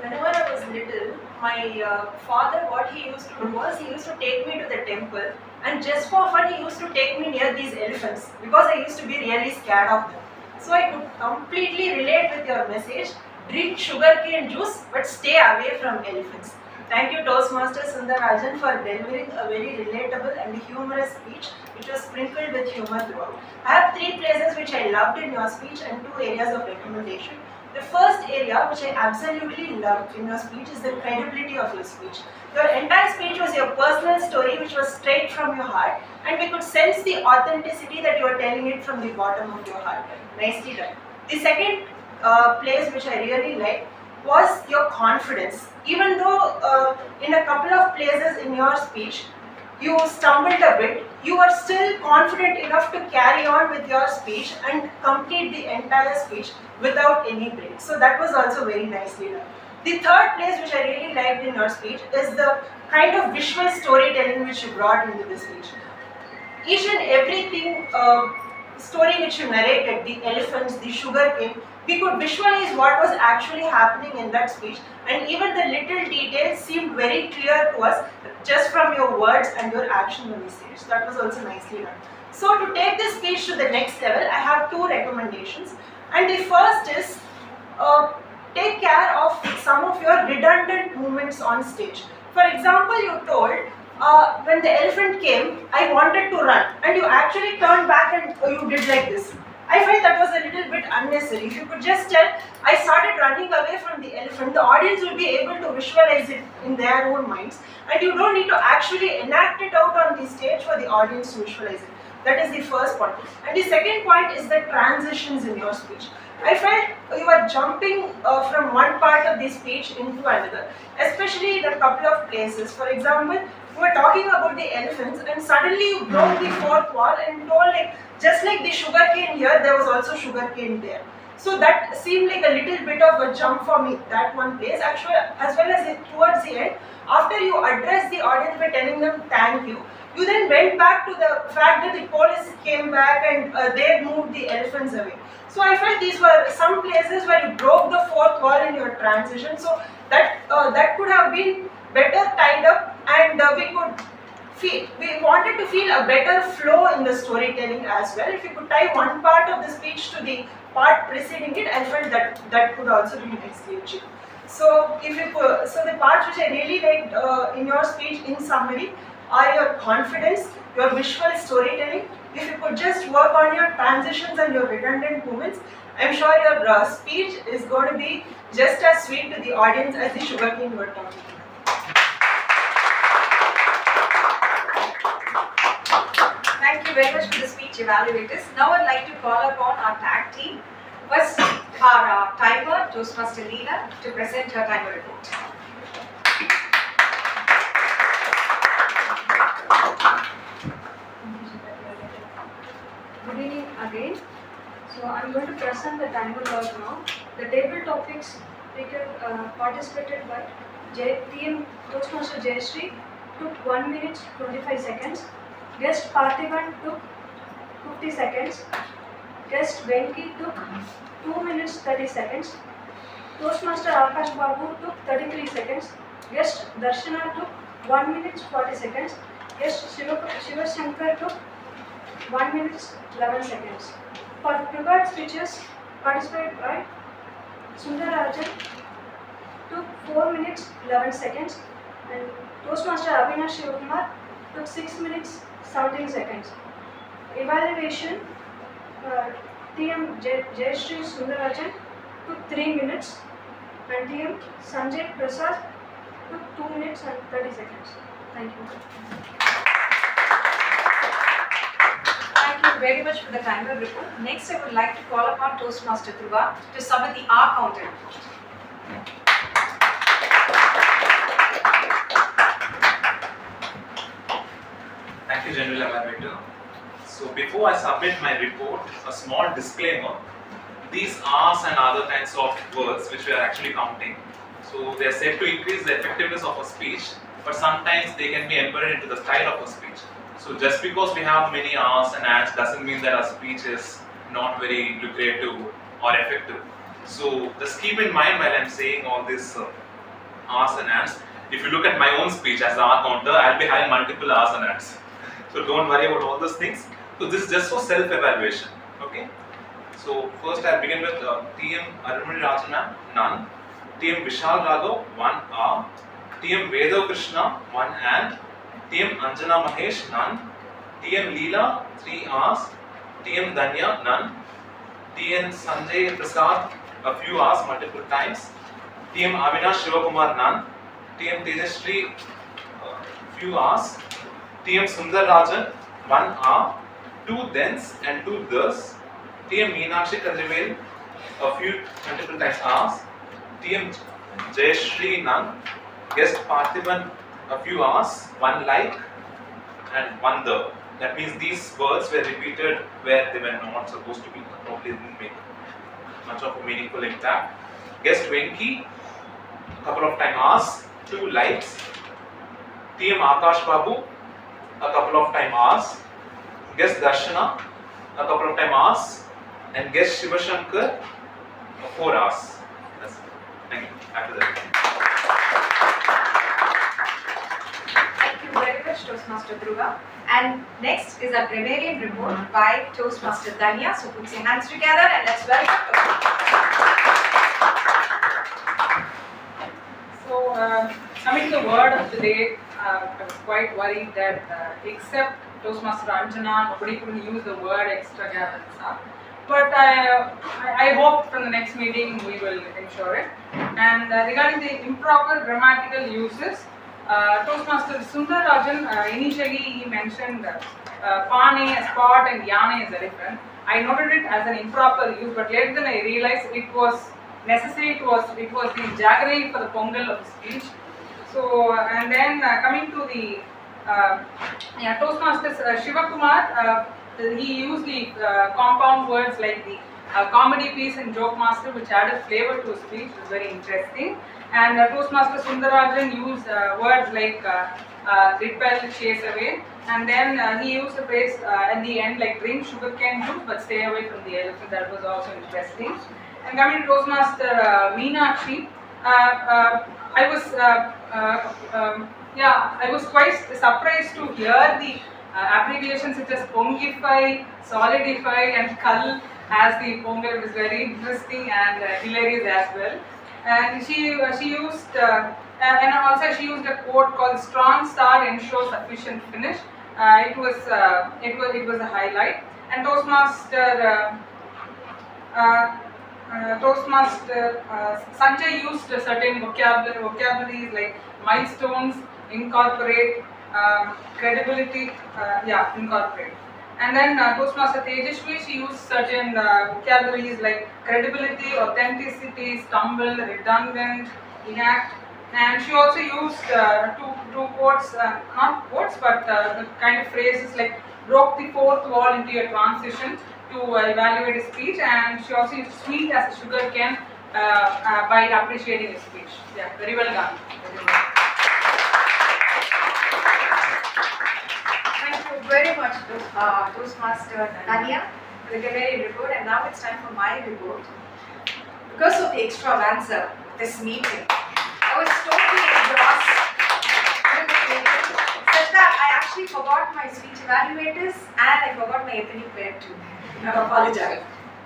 Whenever I was little, my father, what he used to do was, he used to take me to the temple, and just for fun he used to take me near these elephants, because I used to be really scared of them. So I could completely relate with your message. Drink sugarcane juice, but stay away from elephants. Thank you, Toastmaster Sundarajan, for delivering a very relatable and humorous speech which was sprinkled with humor throughout. I have 3 places which I loved in your speech and 2 areas of recommendation. The first area which I absolutely loved in your speech is the credibility of your speech. Your entire speech was your personal story which was straight from your heart, and we could sense the authenticity that you were telling it from the bottom of your heart. Nicely done. The second place which I really liked was your confidence. Even though in a couple of places in your speech you stumbled a bit, you are still confident enough to carry on with your speech and complete the entire speech without any break. So that was also very nicely done. The third place which I really liked in your speech is the kind of visual storytelling which you brought into the speech. Each and everything story which you narrated, the elephants, the sugar cane, we could visualize what was actually happening in that speech, and even the little details seemed very clear to us just from your words and your action on the stage. That was also nicely done. So to take this speech to the next level, I have two recommendations, and the first is take care of some of your redundant movements on stage. For example, you told when the elephant came, I wanted to run, and you actually turned back and you did like this. I felt that was a little bit unnecessary. If you could just tell, I started running away from the elephant, the audience will be able to visualize it in their own minds, and you don't need to actually enact it out on the stage for the audience to visualize it. That is the first point. And the second point is the transitions in your speech. I felt you were jumping from one part of the speech into another, especially in a couple of places. For example, you were talking about the elephants and suddenly you broke the fourth wall and told, like, just like the sugar cane here, there was also sugar cane there. So that seemed like a little bit of a jump for me, that one place. Actually, as well as towards the end, after you addressed the audience by telling them thank you, you then went back to the fact that the police came back and they moved the elephants away. So I felt these were some places where you broke the fourth wall in your transition. So that could have been better tied up, and we wanted to feel a better flow in the storytelling as well. If you could tie one part of the speech to the part preceding it, I felt that could also be nicely achieved. So the parts which I really liked in your speech, in summary, are your confidence, your visual storytelling. If you could just work on your transitions and your redundant movements, I'm sure your speech is going to be just as sweet to the audience as the sugarcane you were talking about. Thank you very much for the speech, evaluators. Now I'd like to call upon our tag team. First, our timer, Toastmaster Leela, to present her timer report. Good evening again. So I'm going to present the timer log now. The table topics participated by TM Toastmaster Jayashree took 1 minute 25 seconds. Guest Parthiban took 50 seconds. Guest Venki took 2 minutes 30 seconds. Toastmaster Akash Babu took 33 seconds. Guest Darshana took 1 minute 40 seconds. Guest Shiva Shankar took 1 minute 11 seconds. For prepared speeches, participated by Sundarajan took 4 minutes 11 seconds, and Toastmaster Avinash Shivakumar took 6 minutes 17 seconds. Evaluation, TM Jayashree Sundarajan took 3 minutes, and TM Sanjay Prasad took 2 minutes and 30 seconds. Thank you. Thank you very much for the timer report. Next, I would like to call upon Toastmaster Dhruva to submit the R counter report. Thank you, General Evaluator. So before I submit my report, a small disclaimer. These R's and other kinds of words which we are actually counting, so they are said to increase the effectiveness of a speech, but sometimes they can be embedded into the style of a speech. So just because we have many R's and Ands doesn't mean that our speech is not very lucrative or effective. So just keep in mind while I'm saying all these R's and Ands, if you look at my own speech as the R counter, I'll be having multiple R's and Ands. So don't worry about all those things. So this is just for self-evaluation. Okay. So first I'll begin with TM Arumani Rajan ma'am, none. TM Vishal Raghav, 1 R. TM Vedo Krishna, 1 and. TM Anjana Mahesh, none. TM Leela, 3 R's. TM Danya, none. TN Sanjay Prasad, a few R's multiple times. TM Avinash Shivakumar, none. TM Tejashree, few R's. TM Sundar Rajan, 1 R. 2 thens and 2 thus. TM Meenakshi Kadrivel, a few multiple times R's. TM Jayashree, none. Guest Parthiban, a few R's, 1 like and 1 the. That means these words were repeated where they were not supposed to be, probably didn't make. much of a meaningful impact. Guest Venki, a couple of time R's, 2 lights. TM Akash Babu, a couple of time R's. Guest Darshana, a couple of time R's. And guest Shivashankar, 4 R's. That's it. Thank you. After that. Thank you very much, Toastmaster Dhruva. And next is a grammarian report by Toastmaster Danya. So put your hands together and let's welcome So, coming to the word of the day, I was quite worried that except Toastmaster Anjana, nobody could use the word extravaganza. But I hope from the next meeting we will ensure it. And regarding the improper grammatical uses, Toastmaster Sundarajan, initially he mentioned Pane as pot and Yane as elephant. I noted it as an improper use, but later then I realized it was necessary, it was the jaggery for the Pongal of the speech. So, and then coming to the Toastmasters Shivakumar, he used the compound words like the comedy piece and joke master, which added flavor to his speech. It was very interesting. And Toastmaster Sundarajan used words like repel, chase away. And then he used the phrase at the end like drink sugarcane juice but stay away from the elephant. That was also interesting. And coming to Toastmaster Meenakshi, I was quite surprised to hear the abbreviations such as Pongify, Solidify and Kal as the Pongal. It was very interesting and hilarious as well. And she used and also she used a quote called "Strong start ensures sufficient finish." It was a highlight. And Toastmaster Sanjay used certain vocabularies like milestones, incorporate, credibility, incorporate. And then Toastmaster Tejashwi, she used certain vocabularies like credibility, authenticity, stumble, redundant, enact. And she also used two quotes, not quotes, but the kind of phrases like broke the fourth wall into a transition to evaluate a speech. And she also used sweet as a sugar cane by appreciating a speech. Yeah, very well done. Thank you very much, Toastmaster Danya, for the grammarian report. And now it's time for my report. Because of the extravaganza of this meeting, I was totally engrossed in the meeting, such that I actually forgot my speech evaluators and I forgot my ethnic wear too. I apologize.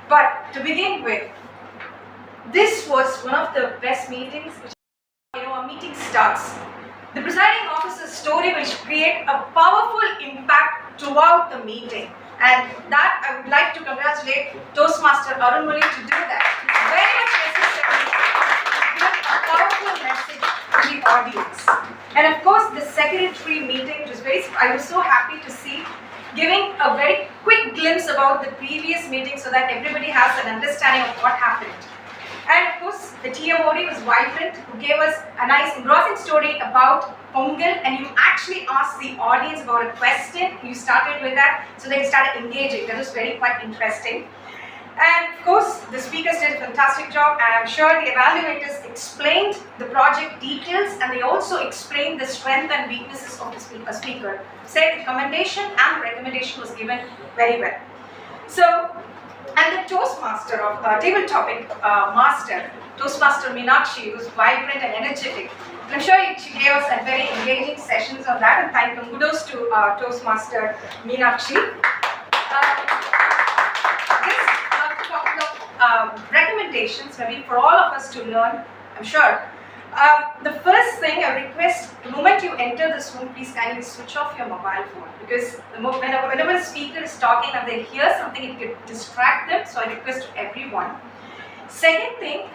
But to begin with, this was one of the best meetings. A meeting starts. The presiding officer's story will create a powerful impact throughout the meeting. And that I would like to congratulate Toastmaster Arunmuli to do that. Very much necessary to give a powerful message to the audience. And of course, the secretary meeting I was so happy to see, giving a very quick glimpse about the previous meeting so that everybody has an understanding of what happened. And of course, the TMOD was vibrant, who gave us a nice engrossing story about Pongal, and you actually asked the audience about a question. You started with that, so they started engaging. That was quite interesting. And of course, the speakers did a fantastic job, and I'm sure the evaluators explained the project details, and they also explained the strength and weaknesses of the speaker. Said the commendation and the recommendation was given very well. So, and the Toastmaster of table topic master, Toastmaster Meenakshi, was vibrant and energetic. And I'm sure she gave us a very engaging sessions on that, and thank you. Kudos to Toastmaster Meenakshi. This couple of recommendations, maybe for all of us to learn, I'm sure. The first thing, I request, the moment you enter this room, please kindly switch off your mobile phone, because whenever a speaker is talking and they hear something, it could distract them, so I request to everyone. Second thing,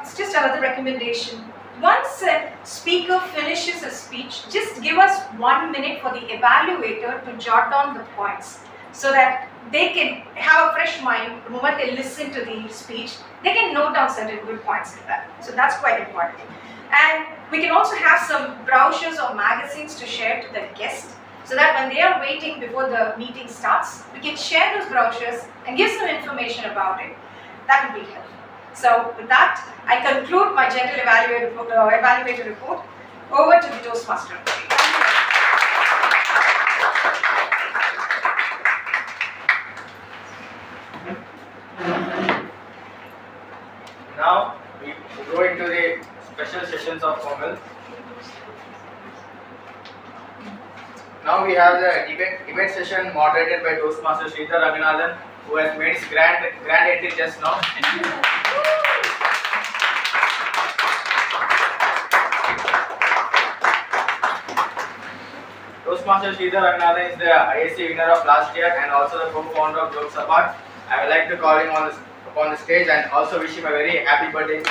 it's just another recommendation. Once a speaker finishes a speech, just give us 1 minute for the evaluator to jot down the points, so that they can have a fresh mind. The moment they listen to the speech, they can note down certain good points in that. So that's quite important. And we can also have some brochures or magazines to share to the guests, so that when they are waiting before the meeting starts, we can share those brochures and give some information about it. That would be helpful. So with that, I conclude my general evaluator report. Over to the Toastmaster. Now we go into the special sessions of Pongal. Now we have the debate session moderated by Toastmaster Sridhar Raghunathan, who has made his grand entry just now. Toastmaster Sridhar Raghunathan is the ISC winner of last year and also the co-founder of Jokes Apart. I would like to call him upon the stage and also wish him a very happy birthday.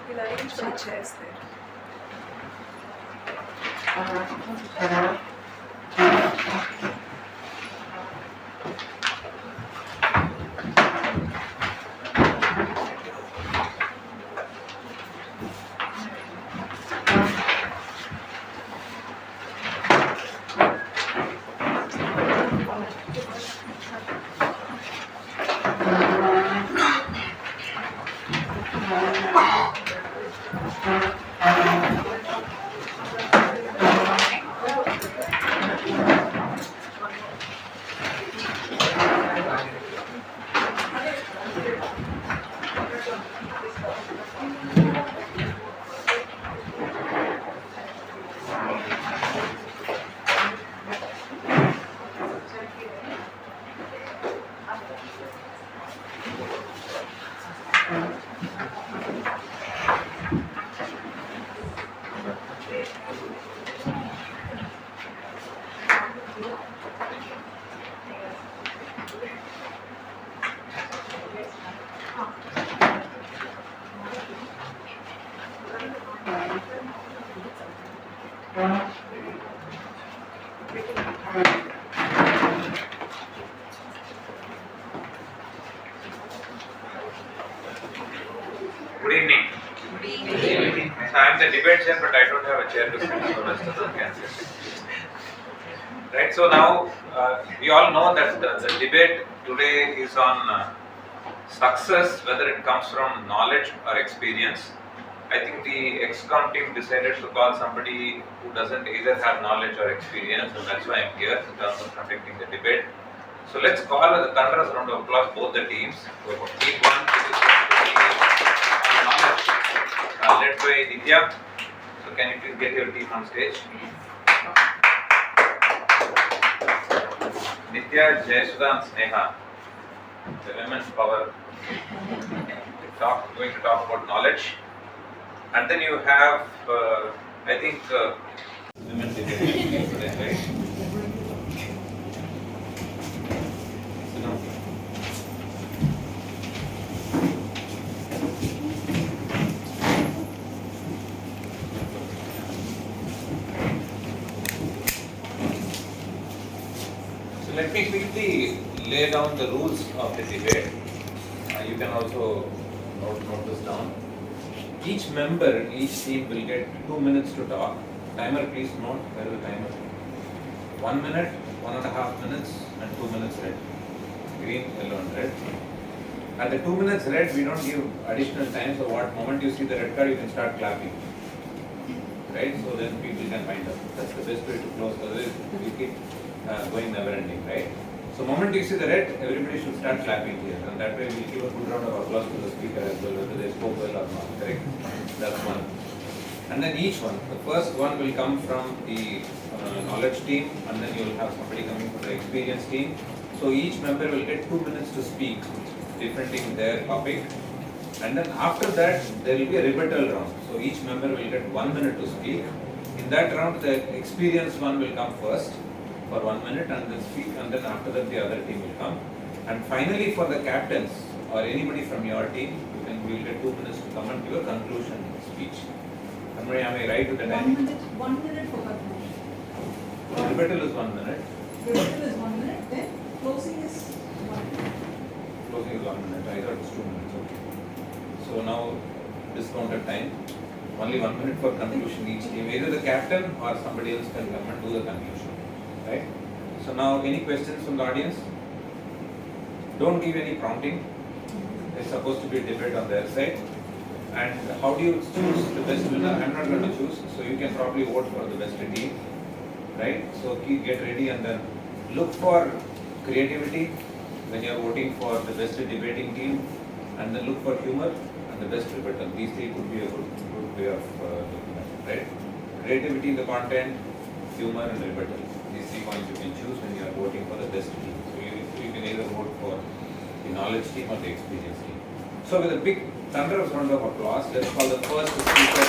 We'll arrange for the chairs there. Good evening. Good evening. So I am the debate chair, but I don't have a chair to sit, so rest of them can sit. Right. So now we all know that the debate today is on success, whether it comes from knowledge or experience. I think the ex-com team decided to call somebody who doesn't either have knowledge or experience, and that's why I'm here in terms of conducting the debate. So let's call with a thunderous round of applause both the teams. So team one, which is going to be on knowledge, led by Nitya. So can you please get your team on stage? Nitya, Jayasudha and Sneha, the women's power, going to talk about knowledge. And then you have, I think, women debate, right? So let me quickly lay down the rules of the debate. You can also note this down. Each member, each team will get 2 minutes to talk. Timer, please note, where is the timer? 1 minute, 1.5 minutes, and 2 minutes red. Green, yellow, and red. At the 2 minutes red, we don't give additional time, so what moment you see the red card, you can start clapping. Right? So then people can wind up. That's the best way to close, otherwise we keep going never ending, right? So moment you see the red, everybody should start clapping here, and that way we'll give a good round of applause to the speaker as well, whether they spoke well or not, correct? That's one. And then each one, the first one will come from the knowledge team, and then you'll have somebody coming from the experience team. So each member will get 2 minutes to speak, defending their topic. And then after that, there will be a rebuttal round. So each member will get 1 minute to speak. In that round, the experienced one will come first for 1 minute and then speak, and then after that the other team will come. And finally for the captains or anybody from your team, you will get 2 minutes to come and give a conclusion speech. Am I right with the time? 1 minute for conclusion. Rebuttal is 1 minute. Rebuttal is 1 minute, then closing is 1 minute. Closing is 1 minute, I thought it was 2 minutes, okay. So now discounted time, only 1 minute for conclusion each team. Either the captain or somebody else can come and do the conclusion. right? So now, any questions from the audience? Don't give any prompting. It's supposed to be a debate on their side. And how do you choose the best winner? I'm not going to choose, so you can probably vote for the best team, right? So get ready and then look for creativity when you're voting for the best debating team, and then look for humor and the best rebuttal. These three could be a good way of looking at it, right? Creativity in the content, humor and rebuttal. These 3 points you can choose when you are voting for the best team. So you can either vote for the knowledge team or the experience team. So with a big thunderous round of applause, let's call the first speaker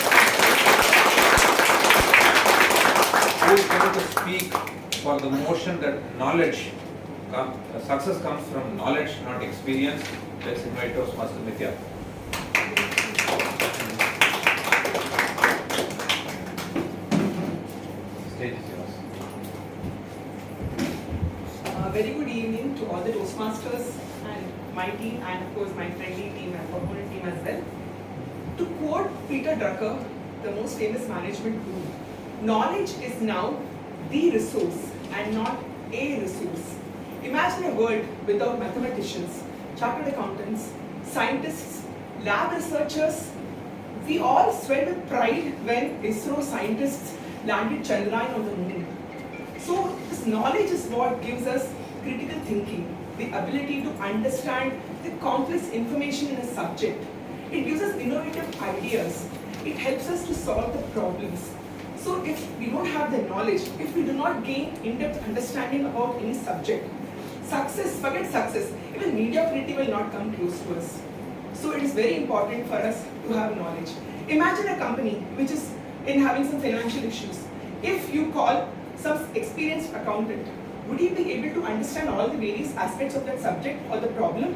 who is going to speak for the motion that knowledge, success comes from knowledge, not experience. Let's invite Toastmaster Nitya. Stage is yours. Very good evening to all the Toastmasters and my team, and of course my friendly team and component team as well. To quote Peter Drucker, the most famous management guru, knowledge is now the resource and not a resource. Imagine a world without mathematicians, chartered accountants, scientists, lab researchers. We all swelled with pride when ISRO scientists landed Chandrayaan on the moon. So this knowledge is what gives us critical thinking, the ability to understand the complex information in a subject. It gives us innovative ideas. It helps us to solve the problems. So if we don't have the knowledge, if we do not gain in-depth understanding about any subject, success, forget success, even mediocrity will not come close to us. So it is very important for us to have knowledge. Imagine a company which is having some financial issues. If you call some experienced accountant, would he be able to understand all the various aspects of that subject or the problem?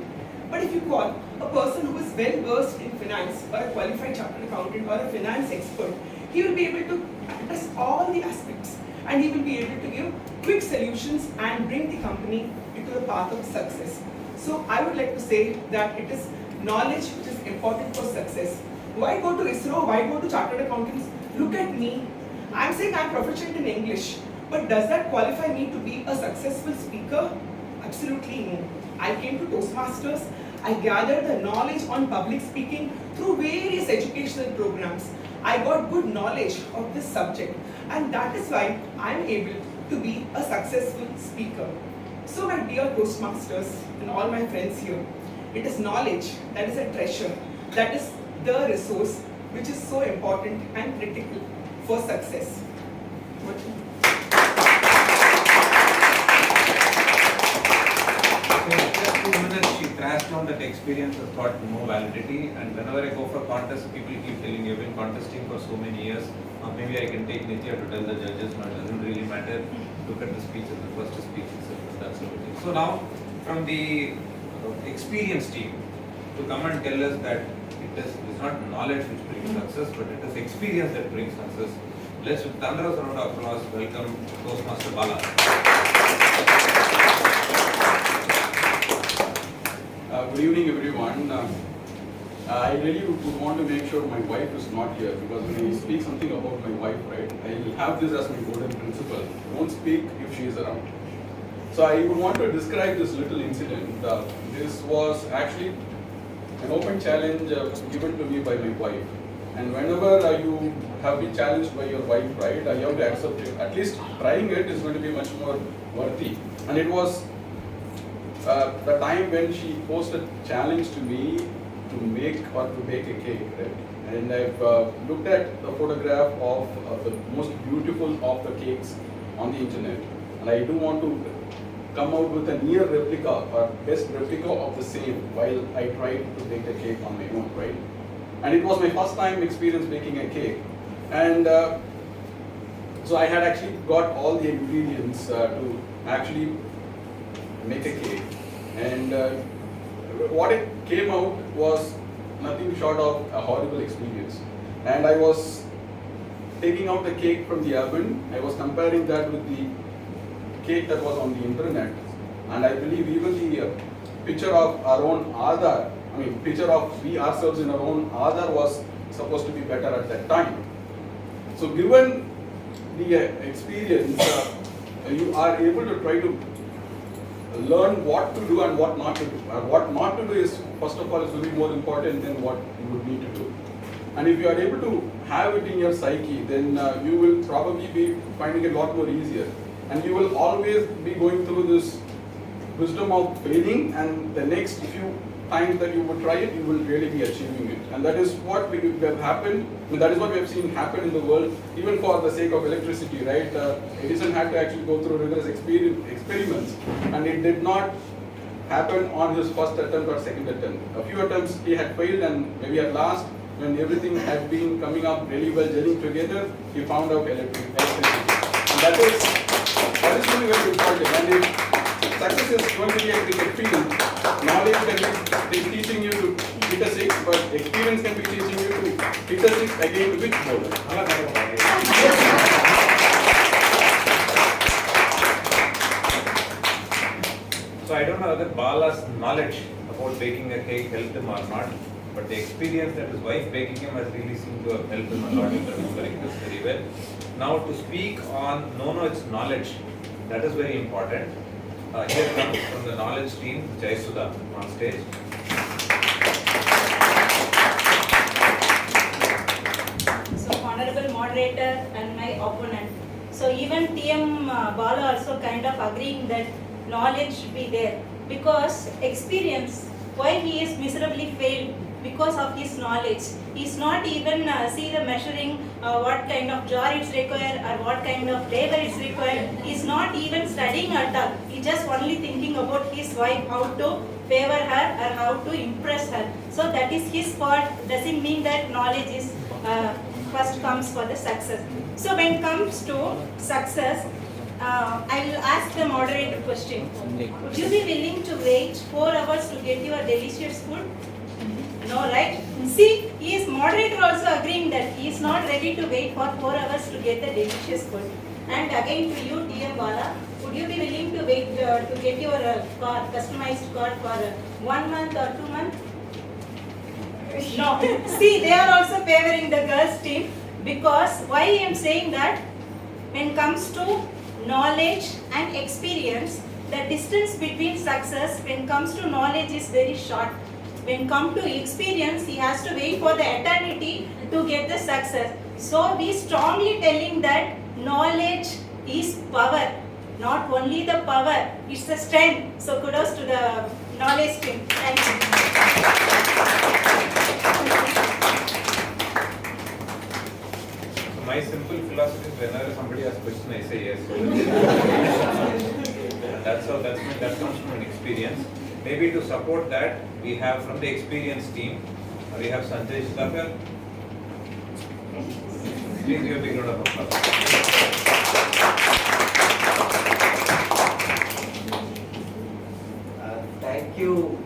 But if you call a person who is well versed in finance, or a qualified chartered accountant, or a finance expert, he will be able to address all the aspects, and he will be able to give quick solutions and bring the company into the path of success. So I would like to say that it is knowledge which is important for success. Why go to ISRO? Why go to chartered accountants? Look at me. I'm saying I'm proficient in English, but does that qualify me to be a successful speaker? Absolutely no. I came to Toastmasters. I gathered the knowledge on public speaking through various educational programs. I got good knowledge of this subject, and that is why I am able to be a successful speaker. So my dear Toastmasters and all my friends here, it is knowledge that is a treasure, that is the resource which is so important and critical for success. She trashed on that experience has got no validity, and whenever I go for contests, people keep telling me I've been contesting for so many years. Maybe I can take Nitya to tell the judges, no, it doesn't really matter. Look at the speeches, the first speech itself, that's everything. So now, from the experienced team to come and tell us that it's not knowledge which brings success, but it is experience that brings success. Let's, with thunderous round of applause, welcome Toastmaster Bala. Good evening, everyone. I really would want to make sure my wife is not here, because when I speak something about my wife, right, I will have this as my golden principle. Don't speak if she is around. So I would want to describe this little incident. This was actually an open challenge given to me by my wife. And whenever you have been challenged by your wife, right, you have to accept it. At least trying it is going to be much more worthy. And it was the time when she posed a challenge to me to make or to bake a cake, right? And I've looked at the photograph of the most beautiful of the cakes on the internet, and I do want to come out with a near replica or best replica of the same while I tried to bake the cake on my own, right? And it was my first time experience baking a cake, and so I had actually got all the ingredients to actually make a cake, and what it came out was nothing short of a horrible experience. And I was taking out the cake from the oven, I was comparing that with the cake that was on the internet, and I believe even the picture of our own Aadhaar, picture of we ourselves in our own Aadhaar was supposed to be better at that time. So given the experience, you are able to try to learn what to do and what not to do. What not to do is, first of all, is very more important than what you would need to do. And if you are able to have it in your psyche, then you will probably be finding it a lot more easier. And you will always be going through this wisdom of failing, and the next few times that you would try it, you will really be achieving it. And that is what we have happened, that is what we have seen happen in the world, even for the sake of electricity, right? Edison had to actually go through rigorous experiments, and it did not happen on his first attempt or second attempt. A few attempts he had failed, and maybe at last, when everything had been coming up really well, gelling together, he found out electricity. And that is really very important. And if success is going to be a cricket field, knowledge can be teaching you to hit a six, but experience can be teaching you to hit a six again to which bowler. So I don't know whether Bala's knowledge about baking a cake helped him or not, but the experience that his wife baking him has really seemed to have helped him a lot in remembering this very well. Now to speak on Nono's knowledge, that is very important. Here comes from the knowledge team, Jayasudha on stage. So honorable moderator and my opponent. So even TM Bala also kind of agreeing that knowledge should be there, because experience, why he is miserably failed, because of his knowledge. He's not even see the measuring what kind of jar it's required or what kind of labor it's required. He's not even studying at all. He's just only thinking about his wife, how to favor her or how to impress her. So that is his fault. Doesn't mean that knowledge is first comes for the success. So when it comes to success, I will ask the moderator question. Would you be willing to wait 4 hours to get your delicious food? No, right? See, he is moderator also agreeing that he is not ready to wait for 4 hours to get the delicious food. And again to you, TM Bala, would you be willing to wait to get your card, customized card for 1 month or 2 months? No. See, they are also favoring the girls team, because why I am saying that, when it comes to knowledge and experience, the distance between success when it comes to knowledge is very short. When it comes to experience, he has to wait for the eternity to get the success. So we strongly telling that knowledge is power. Not only the power, it's the strength. So kudos to the knowledge team. Thank you. My simple philosophy is whenever somebody asks a question, I say yes. That comes from an experience. Maybe to support that, we have from the experience team, we have Sanjay Sudhakar. Please give a big round of applause. Thank you,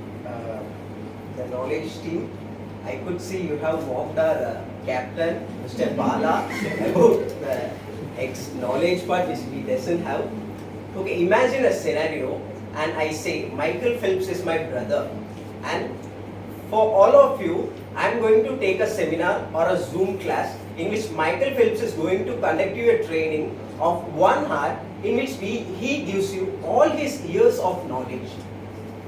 the knowledge team. I could see you have mocked our captain, Mr. Bala, about the knowledge part which he doesn't have. Okay, imagine a scenario, and I say Michael Phelps is my brother, and for all of you, I am going to take a seminar or a Zoom class in which Michael Phelps is going to conduct you a training of 1 hour in which he gives you all his years of knowledge.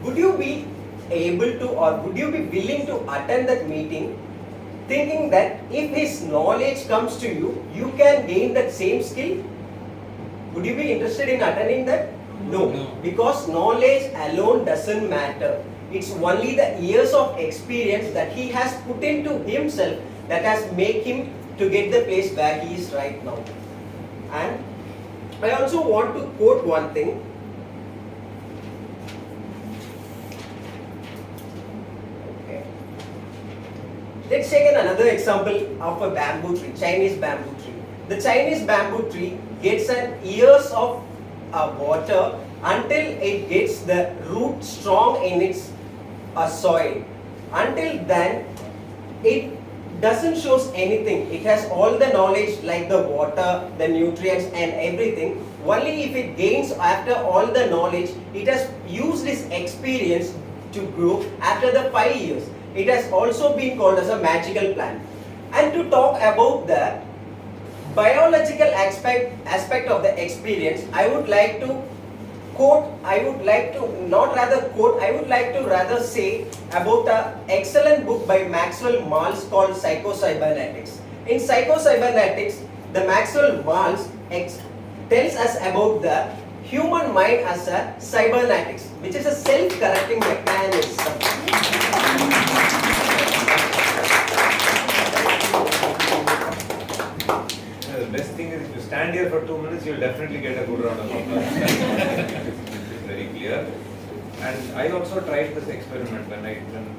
Would you be able to, or would you be willing to attend that meeting, thinking that if his knowledge comes to you, you can gain that same skill? Would you be interested in attending that? No, because knowledge alone doesn't matter. It's only the years of experience that he has put into himself that has made him to get the place where he is right now. And I also want to quote one thing. Okay. Let's take another example of a bamboo tree, Chinese bamboo tree. The Chinese bamboo tree gets an years of water until it gets the root strong in its soil. Until then, it doesn't show anything. It has all the knowledge like the water, the nutrients and everything. Only if it gains after all the knowledge, it has used its experience to grow after the 5 years. It has also been called as a magical plant. And to talk about the biological aspect of the experience, I would like to quote, I would like to not rather quote, I would like to rather say about an excellent book by Maxwell Maltz called Psycho-Cybernetics. In Psycho-Cybernetics, the Maxwell Maltz tells us about the human mind as a cybernetics, which is a self-correcting mechanism. The best thing is if you stand here for 2 minutes, you'll definitely get a good round of applause. It's very clear. And I also tried this experiment when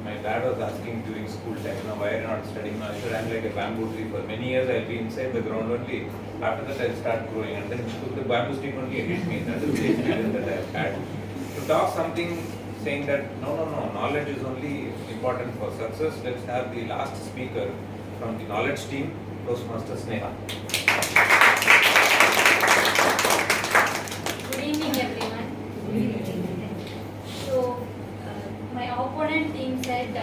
my dad was asking during school time, why are you not studying? I said, I'm like a bamboo tree. For many years I'll be inside the ground only. After that I'll start growing. And then took the bamboo stick only and hit me. That is the experience that I've had. To talk something saying that no, knowledge is only important for success, let's have the last speaker from the knowledge team, Toastmaster Sneha. Good evening, everyone. So, my opponent team said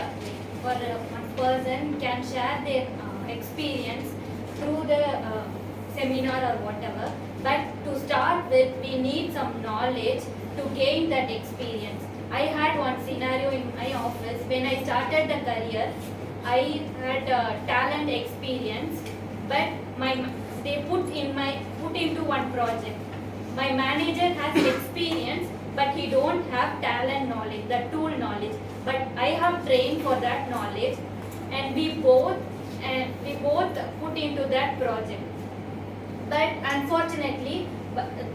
for one person can share their experience through the seminar or whatever. But to start with, we need some knowledge to gain that experience. I had one scenario in my office when I started the career. I had talent experience, but they put into one project. My manager has experience, but he don't have talent knowledge, the tool knowledge. But I have trained for that knowledge, and we both put into that project. But unfortunately,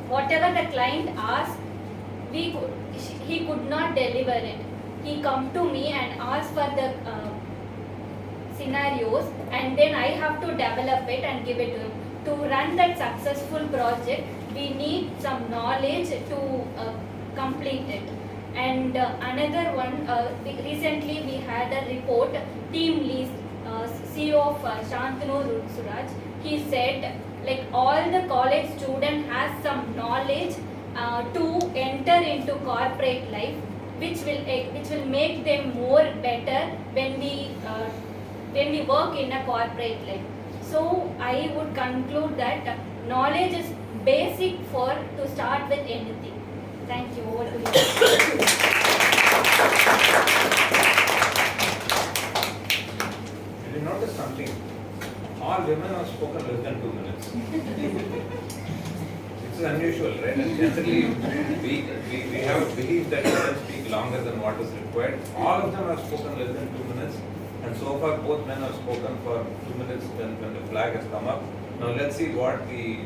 whatever the client asked, he could not deliver it. He come to me and asked for the scenarios, and then I have to develop it and give it to him. To run that successful project, we need some knowledge to complete it. And another one, recently we had a report, team lead, CEO of Shantanu Suraj, he said like all the college student has some knowledge to enter into corporate life, which will make them more better when we work in a corporate life. So I would conclude that knowledge is basic to start with anything. Thank you. Over to you. Did you notice something? All women have spoken less than 2 minutes. It's unusual, right? And generally, we have a belief that women speak longer than what is required. All of them have spoken less than 2 minutes. And so far, both men have spoken for 2 minutes when the flag has come up. Now let's see what the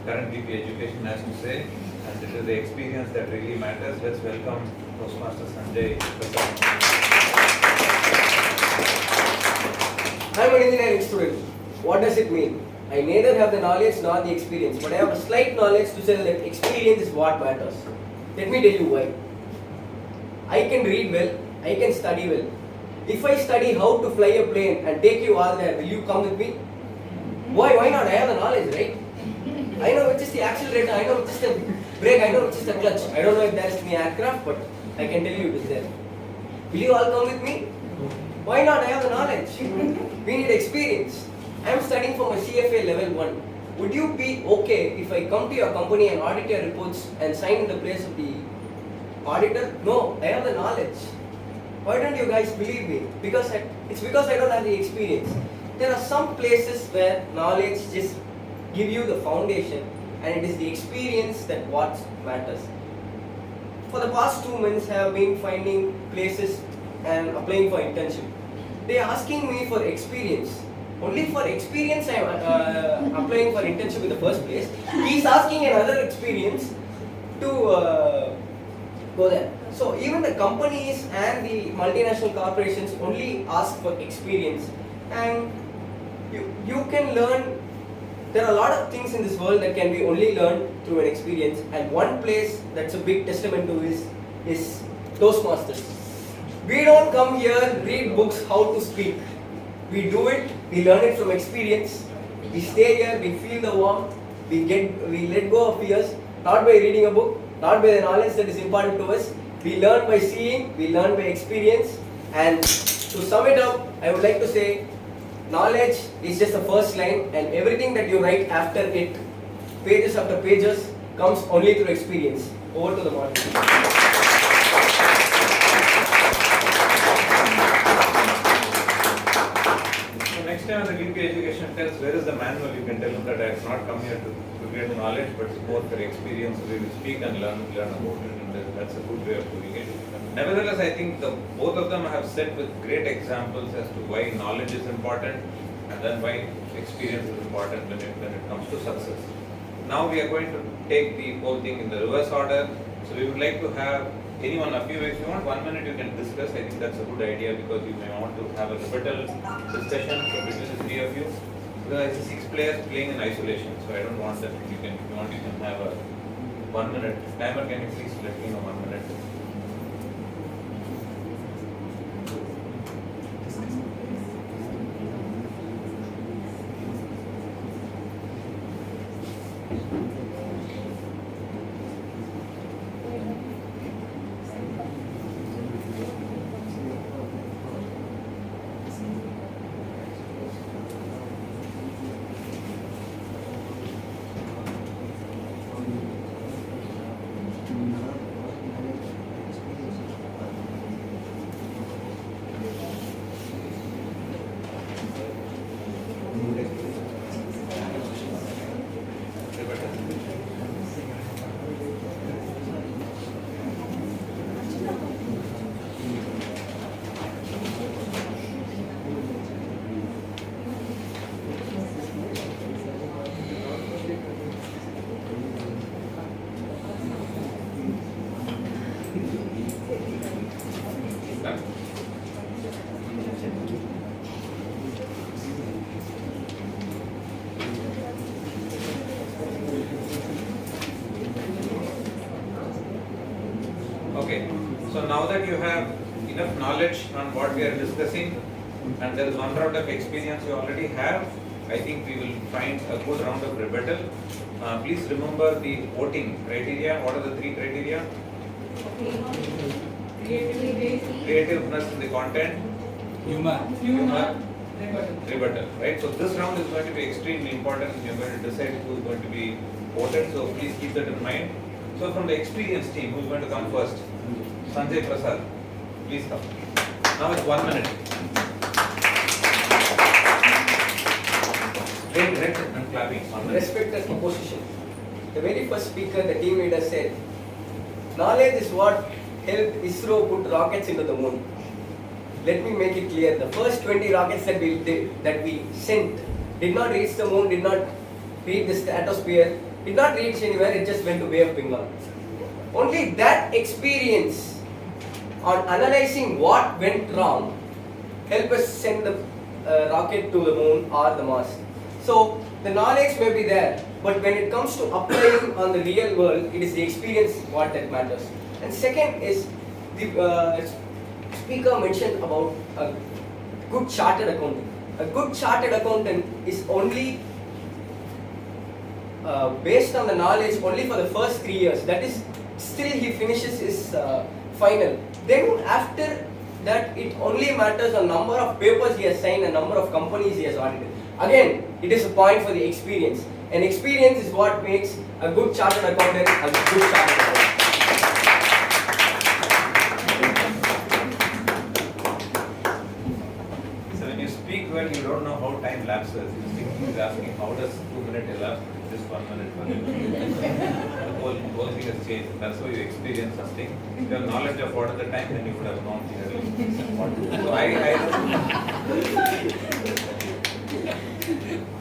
current VP Education has to say. And this is the experience that really matters. Let's welcome Toastmaster Sanjay. I'm an engineering student. What does it mean? I neither have the knowledge nor the experience, but I have a slight knowledge to say that experience is what matters. Let me tell you why. I can read well, I can study well. If I study how to fly a plane and take you all there, will you come with me? Why not? I have the knowledge, right? I know which is the accelerator, I know which is the brake, I know which is the clutch. I don't know if there is any aircraft, but I can tell you it is there. Will you all come with me? Why not? I have the knowledge. We need experience. I am studying for my CFA level 1. Would you be okay if I come to your company and audit your reports and sign in the place of the auditor? No, I have the knowledge. Why don't you guys believe me? It's because I don't have the experience. There are some places where knowledge just give you the foundation, and it is the experience that what matters. For the past 2 months, I have been finding places and applying for internship. They are asking me for experience. Only for experience I am applying for internship in the first place. He is asking another experience to go there. So even the companies and the multinational corporations only ask for experience. And you can learn. There are a lot of things in this world that can be only learned through an experience. And one place that's a big testament to is Toastmasters. We don't come here, read books how to speak. We do it, we learn it from experience. We stay here, we feel the warmth, we let go of fears, not by reading a book, not by the knowledge that is imparted to us. We learn by seeing, we learn by experience. And to sum it up, I would like to say, knowledge is just the first line, and everything that you write after it, pages after pages, comes only through experience. Over to the moderator. Next time the VP education tells where is the manual, you can tell them that I have not come here to get knowledge, but it's more for experience. We will speak and learn about it, and that's a good way of doing it. Nevertheless, I think both of them have said with great examples as to why knowledge is important and then why experience is important when it comes to success. Now we are going to take the whole thing in the reverse order. So we would like to have anyone of you, if you want 1 minute, you can discuss. I think that's a good idea because you may want to have a rebuttal discussion between the three of you. Because I see 6 players playing in isolation, so I don't want that. If you want, you can have a 1 minute timer. Can you please let me know 1 minute? Okay, so now that you have enough knowledge on what we are discussing and there is one round of experience you already have, I think we will find a good round of rebuttal. Please remember the voting criteria. What are the 3 criteria? Creativeness in the content, humor, rebuttal, right? So this round is going to be extremely important. You are going to decide who is going to be voted, so please keep that in mind. So from the experienced team, who is going to come first? Sanjay Prasad, please come. Now it's 1 minute. Great and clapping. Respected opposition. The very first speaker, the team leader said, knowledge is what helped ISRO put rockets into the moon. Let me make it clear. The first 20 rockets that we sent did not reach the moon, did not reach the stratosphere, did not reach anywhere, it just went to Bay of Bengal. Only that experience on analyzing what went wrong helped us send the rocket to the moon or the Mars. So the knowledge may be there, but when it comes to applying on the real world, it is the experience what that matters. And second is the speaker mentioned about a good chartered accountant. A good chartered accountant is only based on the knowledge only for the first 3 years. That is, still he finishes his final. Then after that, it only matters the number of papers he has signed and number of companies he has audited. Again, it is a point for the experience. And experience is what makes a good chartered accountant a good chartered accountant. So when you speak well, you don't know how time lapses. He's asking how does 2 minutes elapse? Just 1 minute for you. The whole thing has changed. That's why you experience something. If you have knowledge of what is the time, then you would have known clearly what to do. So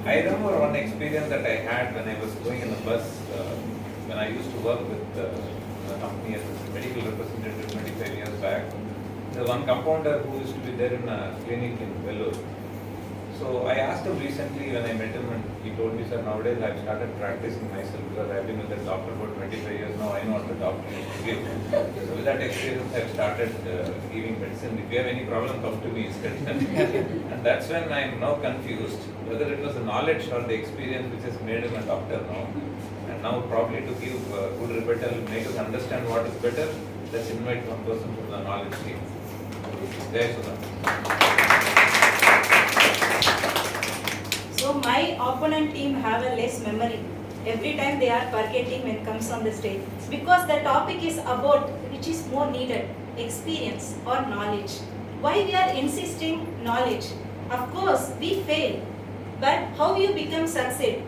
I remember one experience that I had when I was going in the bus, when I used to work with a company as a medical representative 25 years back. There was one compounder who used to be there in a clinic in Vellore. So I asked him recently when I met him, and he told me, sir, nowadays I've started practicing myself because I've been with the doctor for 25 years now. I know what the doctor used to give. So with that experience, I've started giving medicine. If you have any problem, come to me instead. And that's when I'm now confused whether it was the knowledge or the experience which has made him a doctor now. And now probably to give good rebuttal, make us understand what is better, let's invite one person from the knowledge team. Jai Sudha. my opponent team have a less memory. Every time they are forgetting when it comes on the stage. Because the topic is about which is more needed, experience or knowledge. Why we are insisting knowledge? Of course, we fail. But how you become succeed?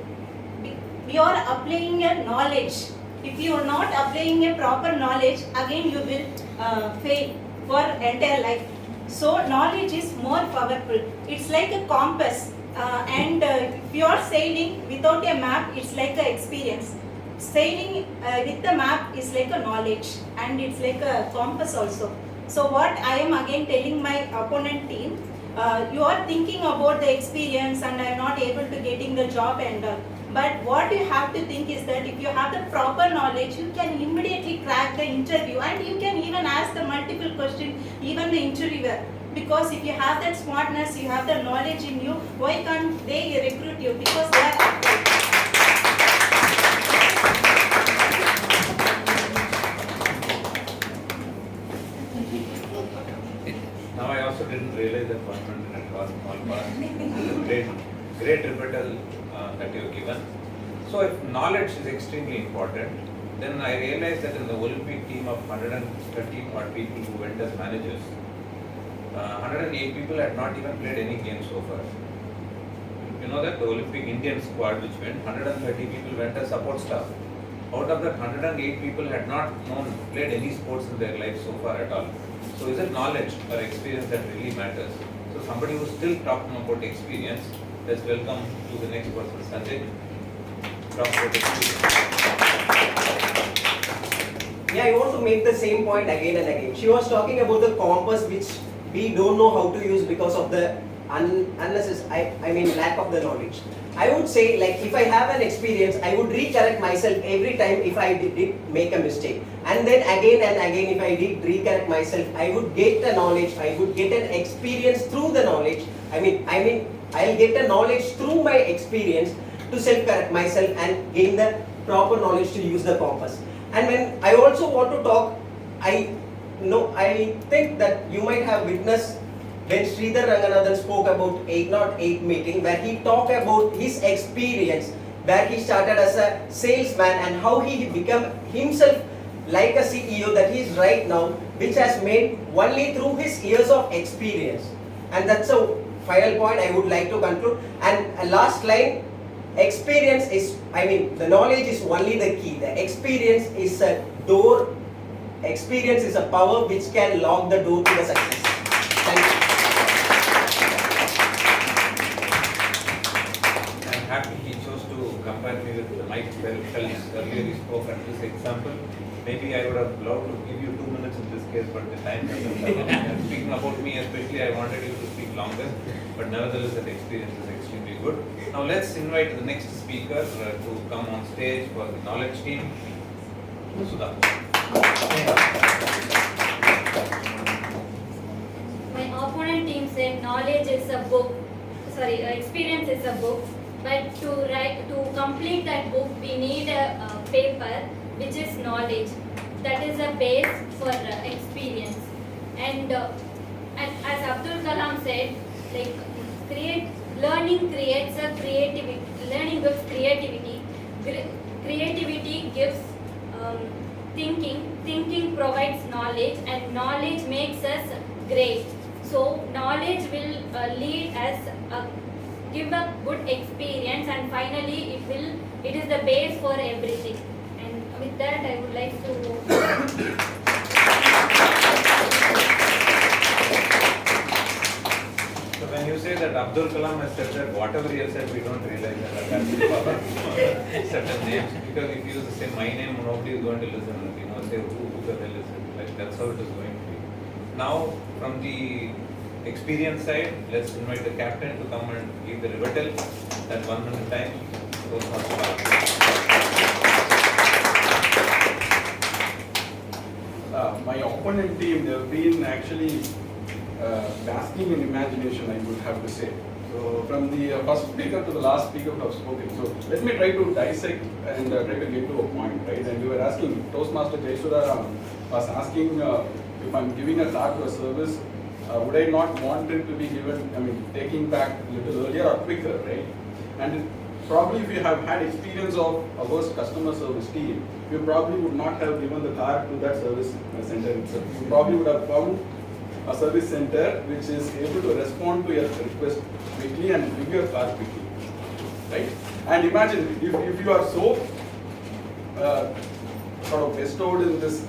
We are applying a knowledge. If you are not applying a proper knowledge, again you will fail for entire life. So knowledge is more powerful. It's like a compass. If you are sailing without a map, it's like an experience. Sailing with the map is like a knowledge, and it's like a compass also. So what I am again telling my opponent team, you are thinking about the experience and I am not able to getting the job and all. But what you have to think is that if you have the proper knowledge, you can immediately crack the interview and you can even ask the multiple questions, even the interviewer. Because if you have that smartness, you have the knowledge in you, why can't they recruit you? Because they are active. Now I also didn't realize that 1 minute was small part. Great rebuttal that you have given. So if knowledge is extremely important, then I realized that in the Olympic team of 130 odd people who went as managers, 108 people had not even played any game so far. You know that the Olympic Indian squad which went, 130 people went as support staff. Out of that, 108 people had not played any sports in their life so far at all. So is it knowledge or experience that really matters? So somebody who's still talking about experience, let's welcome to the next person, Sanjay. Talk about experience. Yeah, I want to make the same point again and again. She was talking about the compass which we don't know how to use because of the lack of the knowledge. I would say, like, if I have an experience, I would recorrect myself every time if I did make a mistake. And then again and again, if I did recorrect myself, I would get the knowledge, I would get an experience through the knowledge. I'll get the knowledge through my experience to self-correct myself and gain the proper knowledge to use the compass. And when I also want to talk, I think that you might have witnessed when Sridhar Ranganathan spoke about 808 meeting, where he talked about his experience, where he started as a salesman and how he became himself like a CEO that he is right now, which has made only through his years of experience. And that's a final point I would like to conclude. And a last line, experience is, the knowledge is only the key. The experience is a door, experience is a power which can lock the door to the success. Thank you. I'm happy he chose to compare me with Mike Phelps. Earlier he spoke at this example. Maybe I would have loved to give you 2 minutes in this case, but the time doesn't come. Speaking about me especially, I wanted you to speak longer, but nevertheless that experience is extremely good. Now let's invite the next speaker to come on stage for the knowledge team. Sudha. My opponent team said knowledge is a book, experience is a book, but to complete that book we need a paper which is knowledge. That is a base for experience. And as Abdul Kalam said, learning creates a creativity. Learning gives creativity. Creativity gives thinking. Thinking provides knowledge, and knowledge makes us great. So knowledge will lead us, give a good experience, and finally it is the base for everything. And with that, I would like to. So when you say that Abdul Kalam has said that whatever he has said, we don't realize that certain names, because if you say my name, nobody is going to listen. Say who the hell is it? Like that's how it is going to be. Now from the experience side, let's invite the captain to come and give the rebuttal at 1 minute time. My opponent team, they've been actually basking in imagination, I would have to say. So from the first speaker to the last speaker who have spoken. So let me try to dissect and try to get to a point, right? And you were asking, Toastmaster Jaiswara was asking if I'm giving a card to a service, would I not want it to be given, taking back a little earlier or quicker, right? And probably if you have had experience of a worst customer service team, you probably would not have given the car to that service center itself. You probably would have found a service center which is able to respond to your request quickly and give your car quickly, right? And imagine if you are so sort of bestowed in this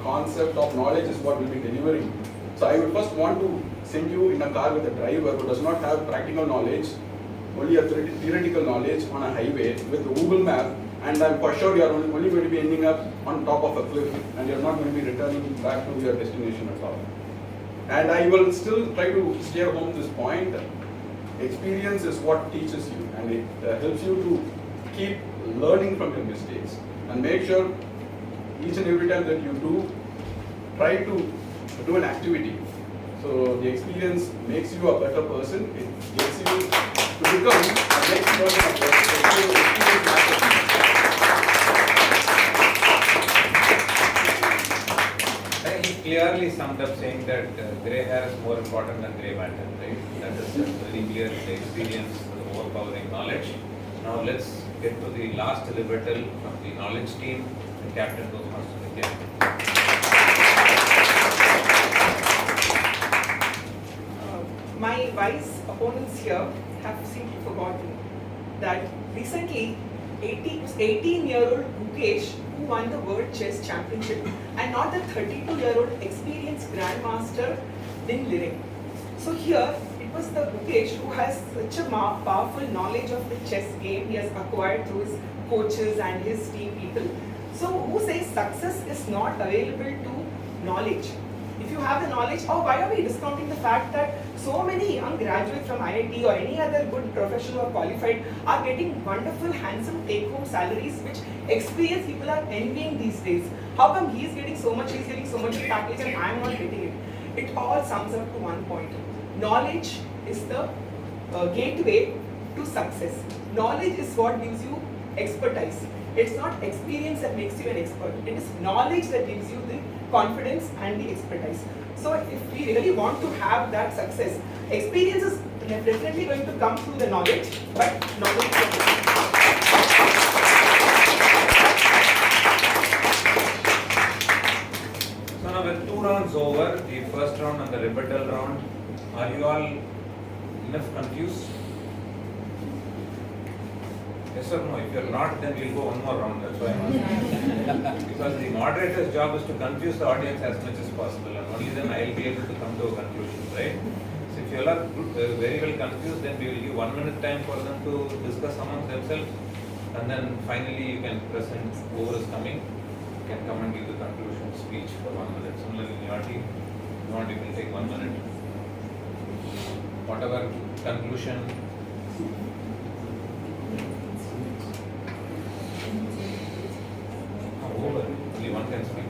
concept of knowledge is what we'll be delivering. So I would first want to send you in a car with a driver who does not have practical knowledge, only a theoretical knowledge on a highway with a Google map, and I'm for sure you are only going to be ending up on top of a cliff and you're not going to be returning back to your destination at all. And I will still try to steer home this point. Experience is what teaches you, and it helps you to keep learning from your mistakes and make sure each and every time that you do, try to do an activity. So the experience makes you a better person. It gets you to become a next person of yours. He clearly summed up saying that grey hair is more important than grey matter, right? That is very clear. The experience overpowering knowledge. Now let's get to the last libretto from the knowledge team, the Captain Toastmaster again. My wise opponents here have simply forgotten that recently 18-year-old Mukesh, who won the World Chess Championship, and not the 32-year-old experienced Grandmaster Din Liren. So here, it was the Mukesh who has such a powerful knowledge of the chess game he has acquired through his coaches and his team people. So who says success is not available to knowledge? If you have the knowledge, why are we discounting the fact that so many young graduates from IIT or any other good professional or qualified are getting wonderful, handsome take-home salaries which experienced people are envying these days? How come he is getting so much, he is getting so much in package and I am not getting it? It all sums up to one point. Knowledge is the gateway to success. Knowledge is what gives you expertise. It's not experience that makes you an expert. It is knowledge that gives you the confidence and the expertise. So if we really want to have that success, experience is definitely going to come through the knowledge, but knowledge is So now with 2 rounds over, the first round and the rebuttal round, are you all enough confused? Yes or no? If you're not, then we'll go one more round, that's why I'm asking. Because the moderator's job is to confuse the audience as much as possible, and only then I'll be able to come to a conclusion, right? So if you all are very well confused, then we will give 1 minute time for them to discuss amongst themselves, and then finally you can present whoever is coming, can come and give the conclusion speech for 1 minute. Similarly in your team, if you want, you can take 1 minute. Whatever conclusion. Over. Only one can speak.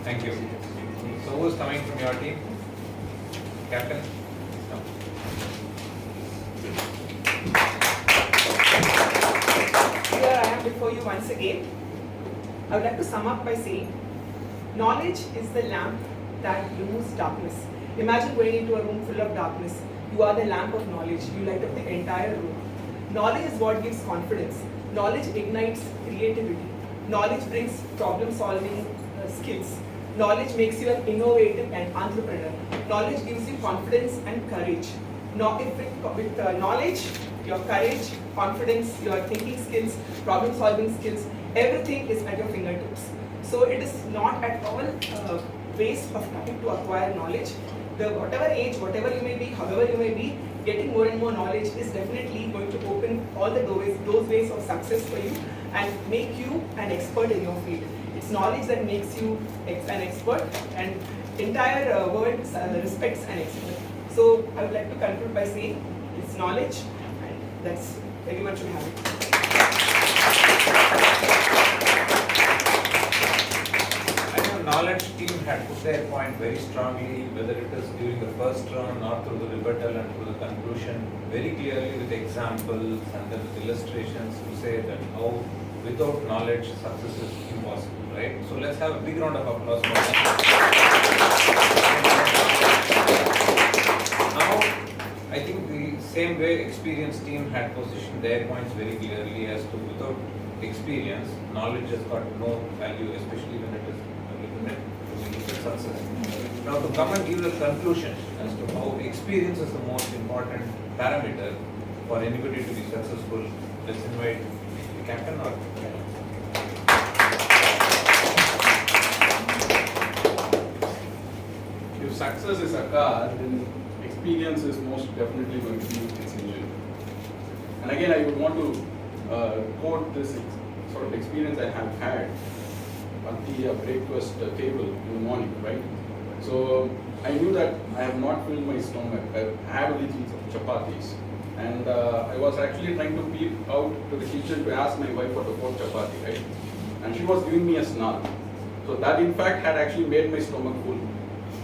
Thank you. So who is coming from your team? Captain? No. Here I am before you once again. I would like to sum up by saying, knowledge is the lamp that removes darkness. Imagine going into a room full of darkness. You are the lamp of knowledge. You light up the entire room. Knowledge is what gives confidence. Knowledge ignites creativity. Knowledge brings problem-solving skills. Knowledge makes you an innovative and entrepreneur. Knowledge gives you confidence and courage. with knowledge, your courage, confidence, your thinking skills, problem solving skills, everything is at your fingertips. So it is not at all waste of time to acquire knowledge. Whatever age, whatever you may be, however you may be, getting more and more knowledge is definitely going to open all the doorways, those ways of success for you and make you an expert in your field. It's knowledge that makes you an expert, and entire world respects an expert. So I would like to conclude by saying it's knowledge, and that's everyone should have it. Knowledge team had put their point very strongly, whether it is during the first round or through the rebuttal and through the conclusion, very clearly with examples and then with illustrations to say that how without knowledge success is impossible, right? So let's have a big round of applause for them. Now, I think the same way experienced team had positioned their points very clearly as to without experience, knowledge has got no value, especially when it is success. Now to come and give the conclusion as to how experience is the most important parameter for anybody to be successful, let's invite the captain or If success is a car, then experience is most definitely going to be its engine. And again, I would want to quote this sort of experience I have had at the breakfast table in the morning, right? So I knew that I have not filled my stomach. I had only 3 chapatis. And I was actually trying to peep out to the kitchen to ask my wife for the 4th chapati, right? And she was giving me a snarl. So that in fact had actually made my stomach full.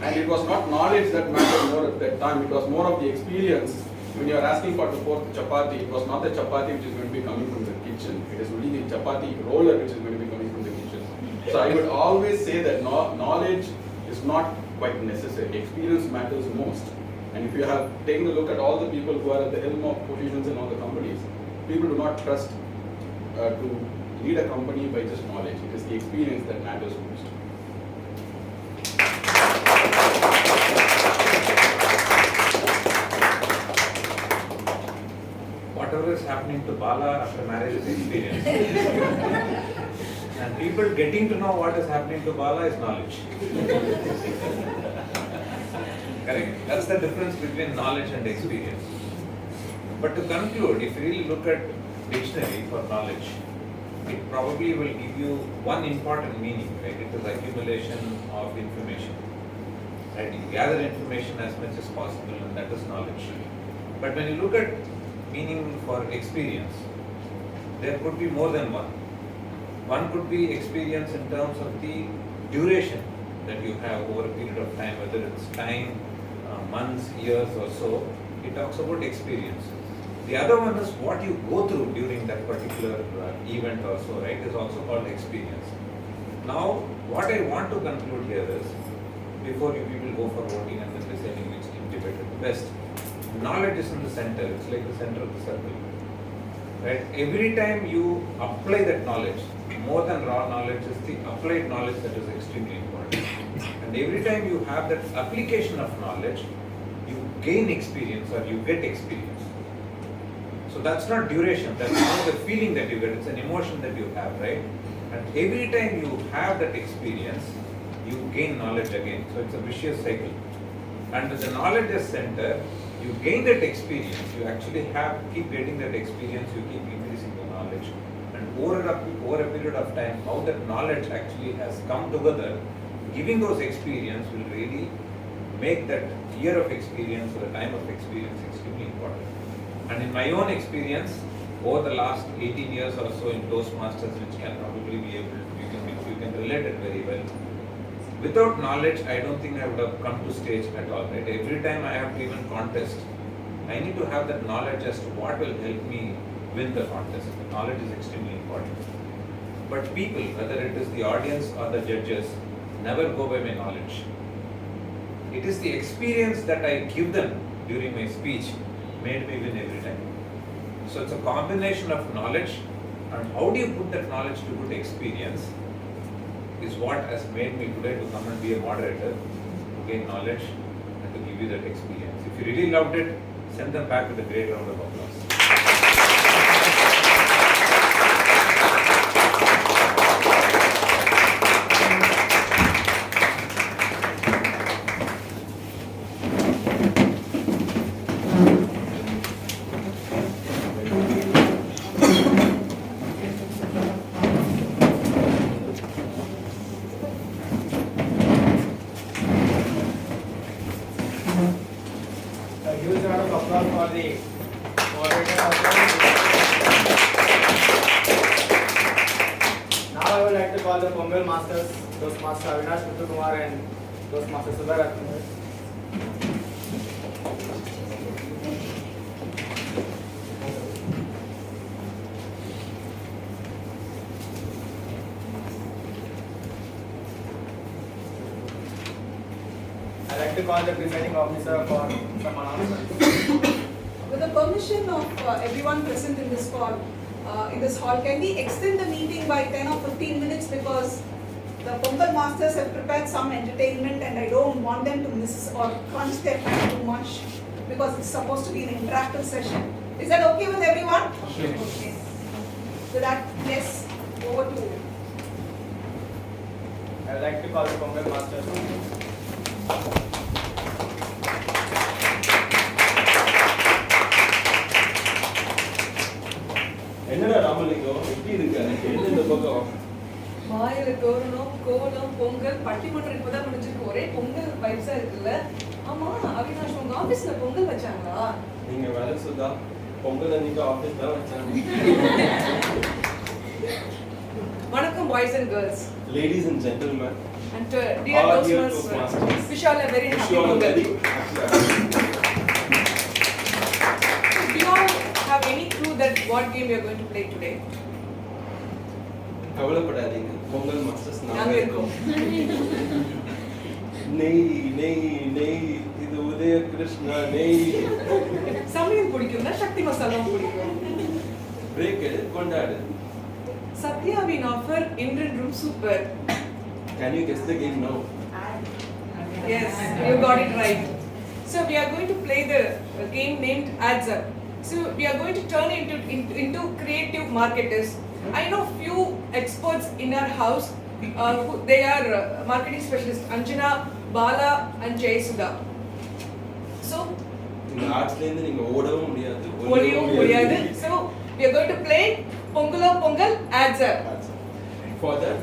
And it was not knowledge that mattered more at that time, it was more of the experience. When you are asking for the 4th chapati, it was not the chapati which is going to be coming from the kitchen. It is only the chapati roller which is going to be coming from the kitchen. So I would always say that knowledge is not quite necessary. Experience matters most. And if you have taken a look at all the people who are at the helm of positions in all the companies, people do not trust to lead a company by just knowledge. It is the experience that matters most. whatever is happening to Bala after marriage is experience. And people getting to know what is happening to Bala is knowledge. Correct. That's the difference between knowledge and experience. But to conclude, if you really look at dictionary for knowledge, it probably will give you one important meaning, right? It is accumulation of information. Right? You gather information as much as possible, and that is knowledge. But when you look at meaning for experience, there could be more than one. One could be experience in terms of the duration that you have over a period of time, whether it's time, months, years or so. It talks about experience. The other one is what you go through during that particular event or so, right, is also called experience. Now, what I want to conclude here is, before you people go for voting and then deciding which team debated the best, knowledge is in the center. It's like the center of the circle. Right? Every time you apply that knowledge, more than raw knowledge is the applied knowledge that is extremely important. And every time you have that application of knowledge, you gain experience or you get experience. So that's not duration, that's not the feeling that you get, it's an emotion that you have, right? And every time you have that experience, you gain knowledge again. So it's a vicious cycle. And with the knowledge as center, you gain that experience, you actually keep getting that experience, you keep increasing the knowledge. And over a period of time, how that knowledge actually has come together, giving those experience will really make that year of experience or the time of experience extremely important. And in my own experience, over the last 18 years or so in Toastmasters, which can probably be able to, you can relate it very well. Without knowledge, I don't think I would have come to stage at all, right? Every time I have to even contest, I need to have that knowledge as to what will help me win the contest. The knowledge is extremely important. But people, whether it is the audience or the judges, never go by my knowledge. It is the experience that I give them during my speech made me win every time. So it's a combination of knowledge, and how do you put that knowledge to good experience is what has made me today to come and be a moderator, to gain knowledge and to give you that experience. If you really loved it, Send them back with a great round of applause. A huge round of applause for the moderator. Now I would like to call the Pongal Masters, Toastmaster Avinash Kumar and Toastmaster Subarathan. I'd like to call the presiding officer for some announcements. With the permission of everyone present in this hall, can we extend the meeting by 10 or 15 minutes because the Pongal Masters have prepared some entertainment and I don't want them to miss or crunch their time too much because it's supposed to be an interactive session. Is that okay with everyone? Sure. Okay. So that, yes, over to you. I'd like to call the Pongal Masters. என்னடா ராமலிங்கம் எப்படி இருக்க இந்த பக்கம் வாயில தோரணம் கோலம் பொங்கல் பட்டிமன்றம் இப்பதான் முடிஞ்சிருக்கு ஒரே பொங்கல் வைப்ஸா இருக்குல்ல ஆமா அவினாஷ் உங்க ஆபீஸ்ல பொங்கல் வச்சாங்களா நீங்க வேலை சுதா பொங்கல் அன்னைக்கு ஆபீஸ் தான் வச்சாங்க வணக்கம் boys and girls ladies and gentlemen and dear Toastmasters, wish you all a very happy Pongal. Do you all have any clue that what game we are going to play today? கவலைப்படாதீங்க Pongal masters நாங்க இருக்கோம் நெய் நெய் நெய் இது உதய கிருஷ்ணா நெய் சமையல் பிடிக்கும்னா சக்தி மசாலாவும் பிடிக்கும் பிரேக் எடு கொண்டாடு சத்யாவின் ஆஃபர் இன்றும் super. Can you guess the game now? Yes, you got it right. So we are going to play the game named Adds Up. So we are going to turn into creative marketers. I know few experts in our house. They are marketing specialists, Anjana, Bala, and Jayasudha. So இந்த ஆர்ட்ஸ்ல இருந்து நீங்க ஓடவும் முடியாது ஒளியவும் முடியாது. So we are going to play Pongal Adds Up. For that,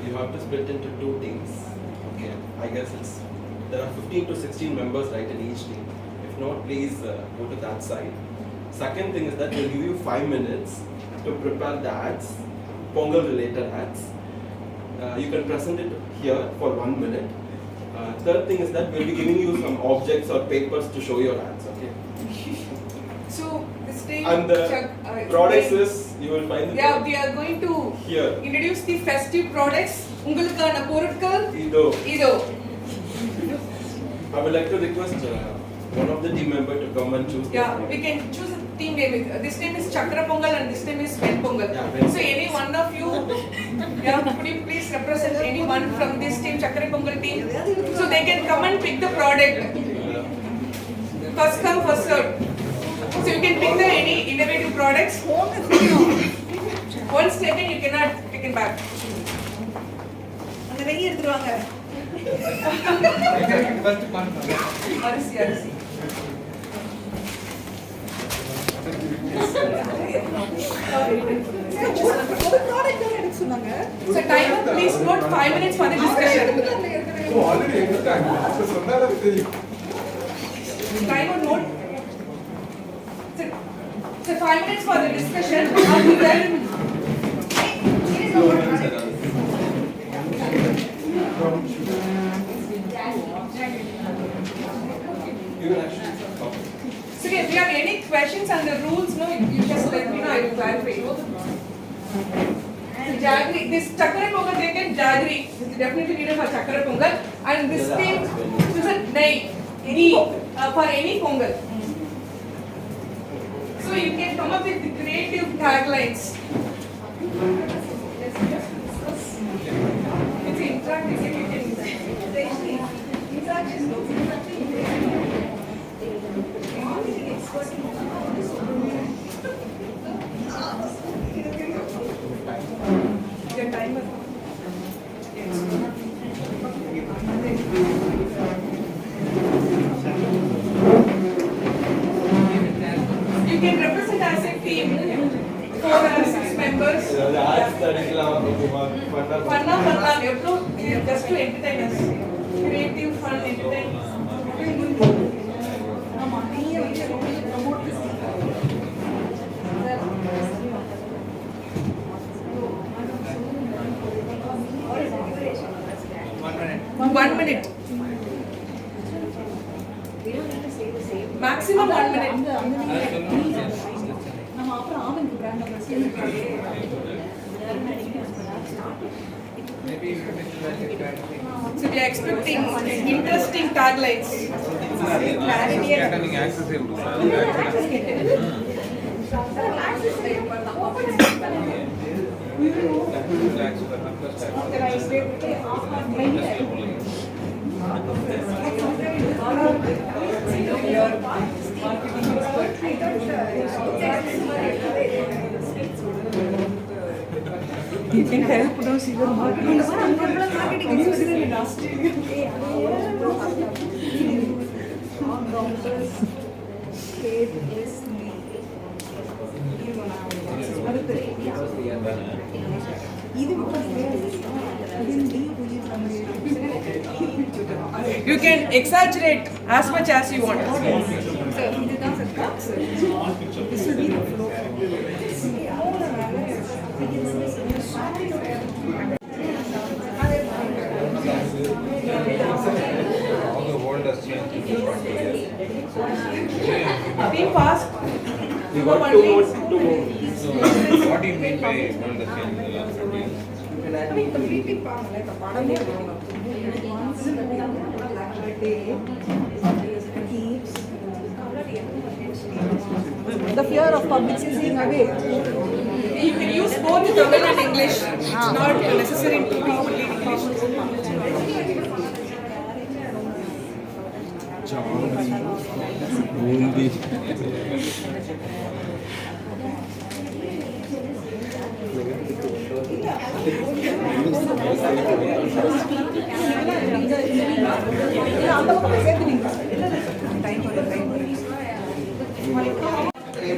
you have to split into two teams. Okay, I guess there are 15 to 16 members right in each team. If not, please go to that side. Second thing is that we'll give you 5 minutes to prepare the ads, Pongal related ads. You can present it here for 1 minute. Third thing is that we'll be giving you some objects or papers to show your ads. Okay. So this day And the products is you will find the we are going to here. introduce the festive products. உங்களுக்கான பொருட்கள் இதோ. I would like to request one of the team member to come and choose. We can choose a team name. This name is Chakra Pongal and this name is Ven Pongal. So any one of you, could you please represent anyone from this team, Chakra Pongal team, so they can come and pick the product. First come, first serve. So you can pick any innovative products. Once taken, you cannot take it back. அந்த நெய் எடுத்துருவாங்க. அரிசி. So timer, please note 5 minutes for the discussion. Timer note. So 5 minutes for the discussion. After that, so if you have any questions on the rules, you just let me know. I will clarify. Jaggery, this Chakra Pongal, they get jaggery. This is definitely needed for Chakra Pongal. And this thing is a ghee for any Pongal. So you can come up with the creative taglines. It's interactive. பண்ணலாம் எவ்வளோ just to entertain us creative fun entertain ஆமா நீயே வந்து promote One minute. Maximum 1 minute. நம்ம அப்புறம் ஆவன் brand So we are expecting interesting taglines. You can help us even marketing. You can exaggerate as much as you want. This will be the flow. How the world has changed in 40 years. Be fast. We got two more. So, what do you mean by world has changed in the last 40 years? I mean, completely like a padam. The fear of public speaking away. You can use both Tamil and English. It's not necessary to be only English.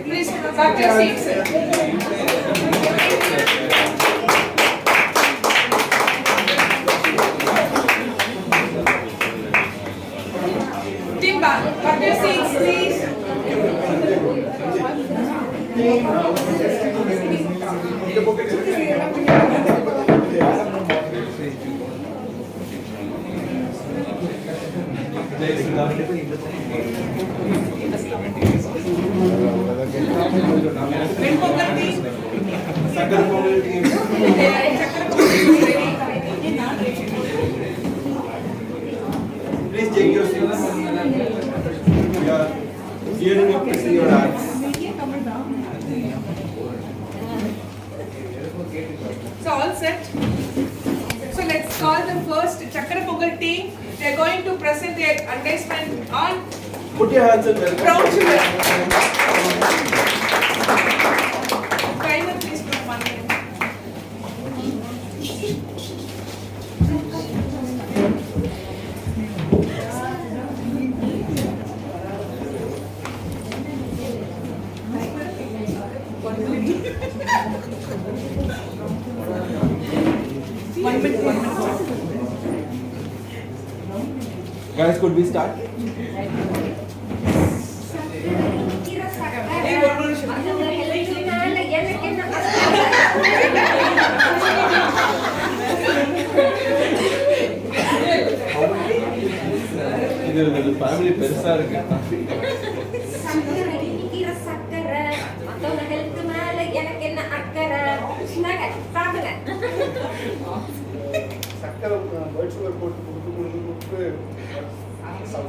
Please back your seats. Team back your seats, please. Please take your seats. We are gearing up to see your acts. So all set. So let's call the first Chakra Pongal team. They are going to present their advertisement on Put your hands up. brown sugar. Timer, please put 1 minute. Guys, could we start? இது family பெருசா இருக்கு சக்கரை white sugar போட்டு கொடுத்து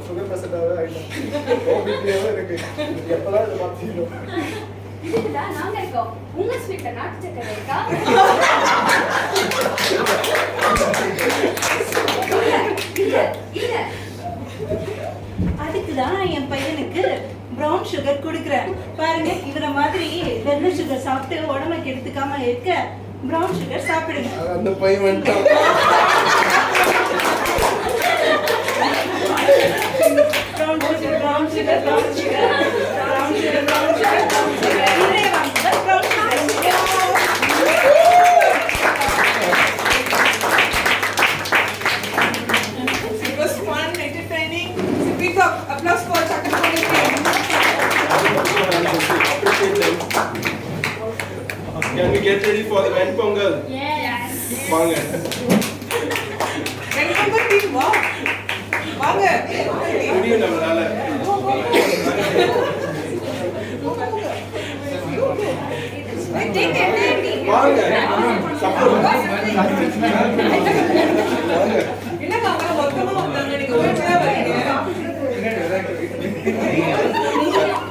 sugar பிரசண்டாகவே ஆகிட்டேன் எனக்கு எப்போதான் இதை மாற்றிக்கணும் இதுக்குதான் நாங்க இருக்கோம். உங்க ஸ்வீட்ல நாட்டு சக்கரை இருக்கா? இல்ல. அதுக்குதான் என் பையனுக்கு ப்ரௌன் சுகர் கொடுக்குறேன். பாருங்க இவர மாதிரி வெள்ளை சுகர் சாப்பிட்டு உடம்புக்கு எடுத்துக்காம இருக்க ப்ரௌன் சுகர் சாப்பிடுங்க. அந்த பையன் வந்துட்டான். Brown sugar brown sugar brown sugar brown sugar brown sugar brown sugar இதே வாங்க brown sugar ready for the men Pongal? Yes. வாங்க. வெல்கம் டீம் வா. வாங்க. முடியும் நம்மளால. வாங்க. சப்போர்ட். என்னங்க அவங்க மொத்தமா வந்தாங்க நீங்க ஒருத்தரா வரீங்க.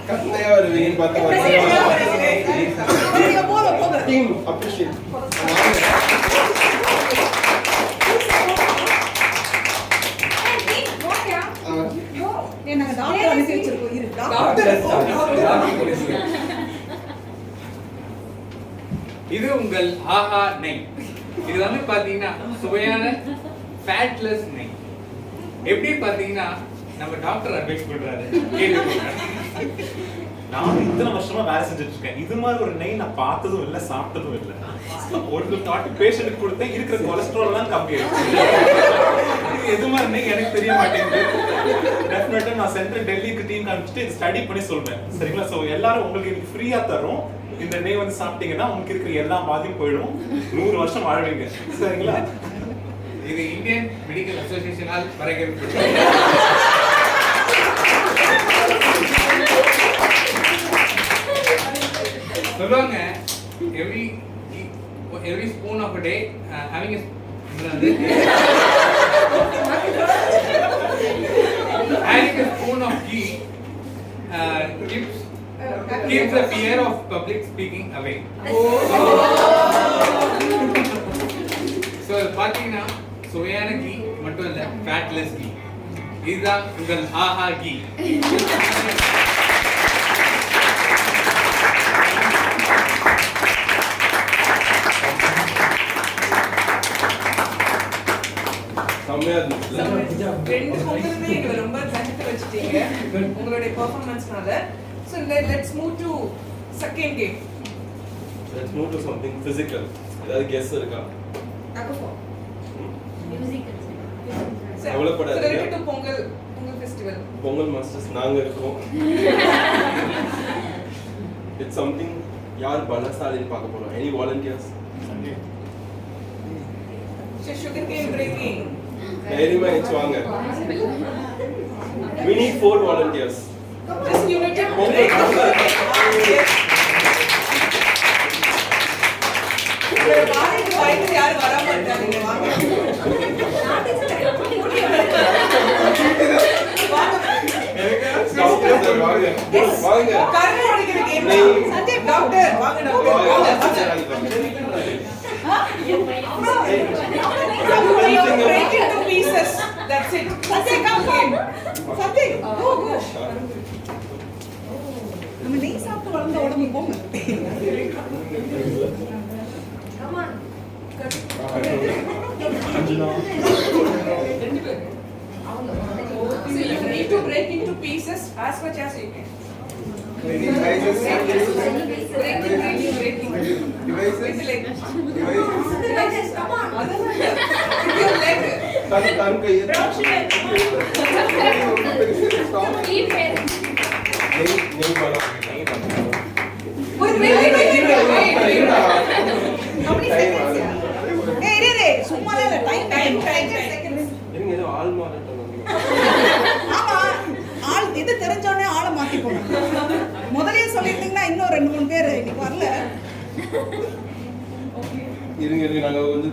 கத்தையா வருவீங்க பார்த்து போங்க. Team appreciate. நாங்க டாக்டர் அனுப்பி வச்சிருக்கோம். இரு டாக்டர். இது உங்கள் ஆஹா நெய். இது வந்து பாத்தீங்கன்னா சுவையான ஃபேட்லெஸ் நெய். எப்படி பாத்தீங்கன்னா நம்ம டாக்டர் அட்வைஸ் பண்றாரு. நான் இத்தனை வருஷமா வேலை செஞ்சுட்டு இருக்கேன். இது மாதிரி ஒரு நெய் நான் பார்த்ததும் இல்லை, சாப்பிட்டதும் இல்லை. ஒரு தாட்டி பேஷண்ட்டுக்கு கொடுத்தேன், இருக்கிற கொலஸ்ட்ரால் எல்லாம் கம்மியாயிடுச்சு. எது மாதிரி நெய் எனக்கு தெரிய மாட்டேங்குது. டெஃபினட்டா நான் சென்ட்ரல் டெல்லிக்கு டீம் காமிச்சிட்டு இது ஸ்டடி பண்ணி சொல்றேன். சரிங்களா? ஸோ எல்லாரும் உங்களுக்கு இன்னைக்கு ஃப்ரீயா தரும். இந்த நெய் வந்து சாப்பிட்டீங்கன்னா உங்களுக்கு இருக்கிற எல்லா பாதியும் போயிடும். 100 வருஷம் வாழ்வீங்க. சரிங்களா? இது இந்தியன் மெடிக்கல் அசோசியேஷனால் பரிந்துரைக்கப்பட்டது. சொல்லுவாங்க every spoon of a day having a spoon of ghee keeps the fear of public speaking away. So பாத்தீங்கன்னா சுவையான கீ மட்டும் இல்ல, ஃபேட்லெஸ் கீ. இதுதான் உங்கள் ஆஹா கீ. ரெண்டு பொங்கலுமே எங்களை ரொம்ப தனித்து வச்சுட்டீங்க உங்களுடைய பெர்ஃபார்மன்ஸ்னால. So let's move to second game. Let's move to something physical. ஏதாவது கெஸ் இருக்கா? Musical. Related to Pongal festival. Pongal masters நாங்க இருக்கோம். It's something யார் பலசாலின்னு பார்க்க போறோம். Any volunteers? Sugar cane breaking. Very much வாங்க. We need 4 volunteers. Just unity. வாழைக்கு வாய்க்கு யார் வர மாட்டாங்க வாங்க. வாங்க. கர்ண அடிக்கிற கேம். சஞ்சய் டாக்டர் வாங்க break into pieces. That's it. Sanjay, come game. Sanjay, go. நம்ம நெய் சாப்பிட்டு வளர்ந்த உடம்பு போங்க. Come on. So you need to break into pieces as much as you can. Breaking. With the leg. Devices. Come on. With your leg. Keep it. Wait. How many seconds? Hey, சும்மால இல்ல time seconds. இருங்க ஏதோ all மாறட்டும். ஆமா ஆள் இது தெரிஞ்சோனே ஆளை மாத்தி போணும். முதல்லயே சொல்லிட்டீங்கன்னா இன்னும் 2-3 பேர் இன்னைக்கு வரல. இருங்க நாங்க வந்து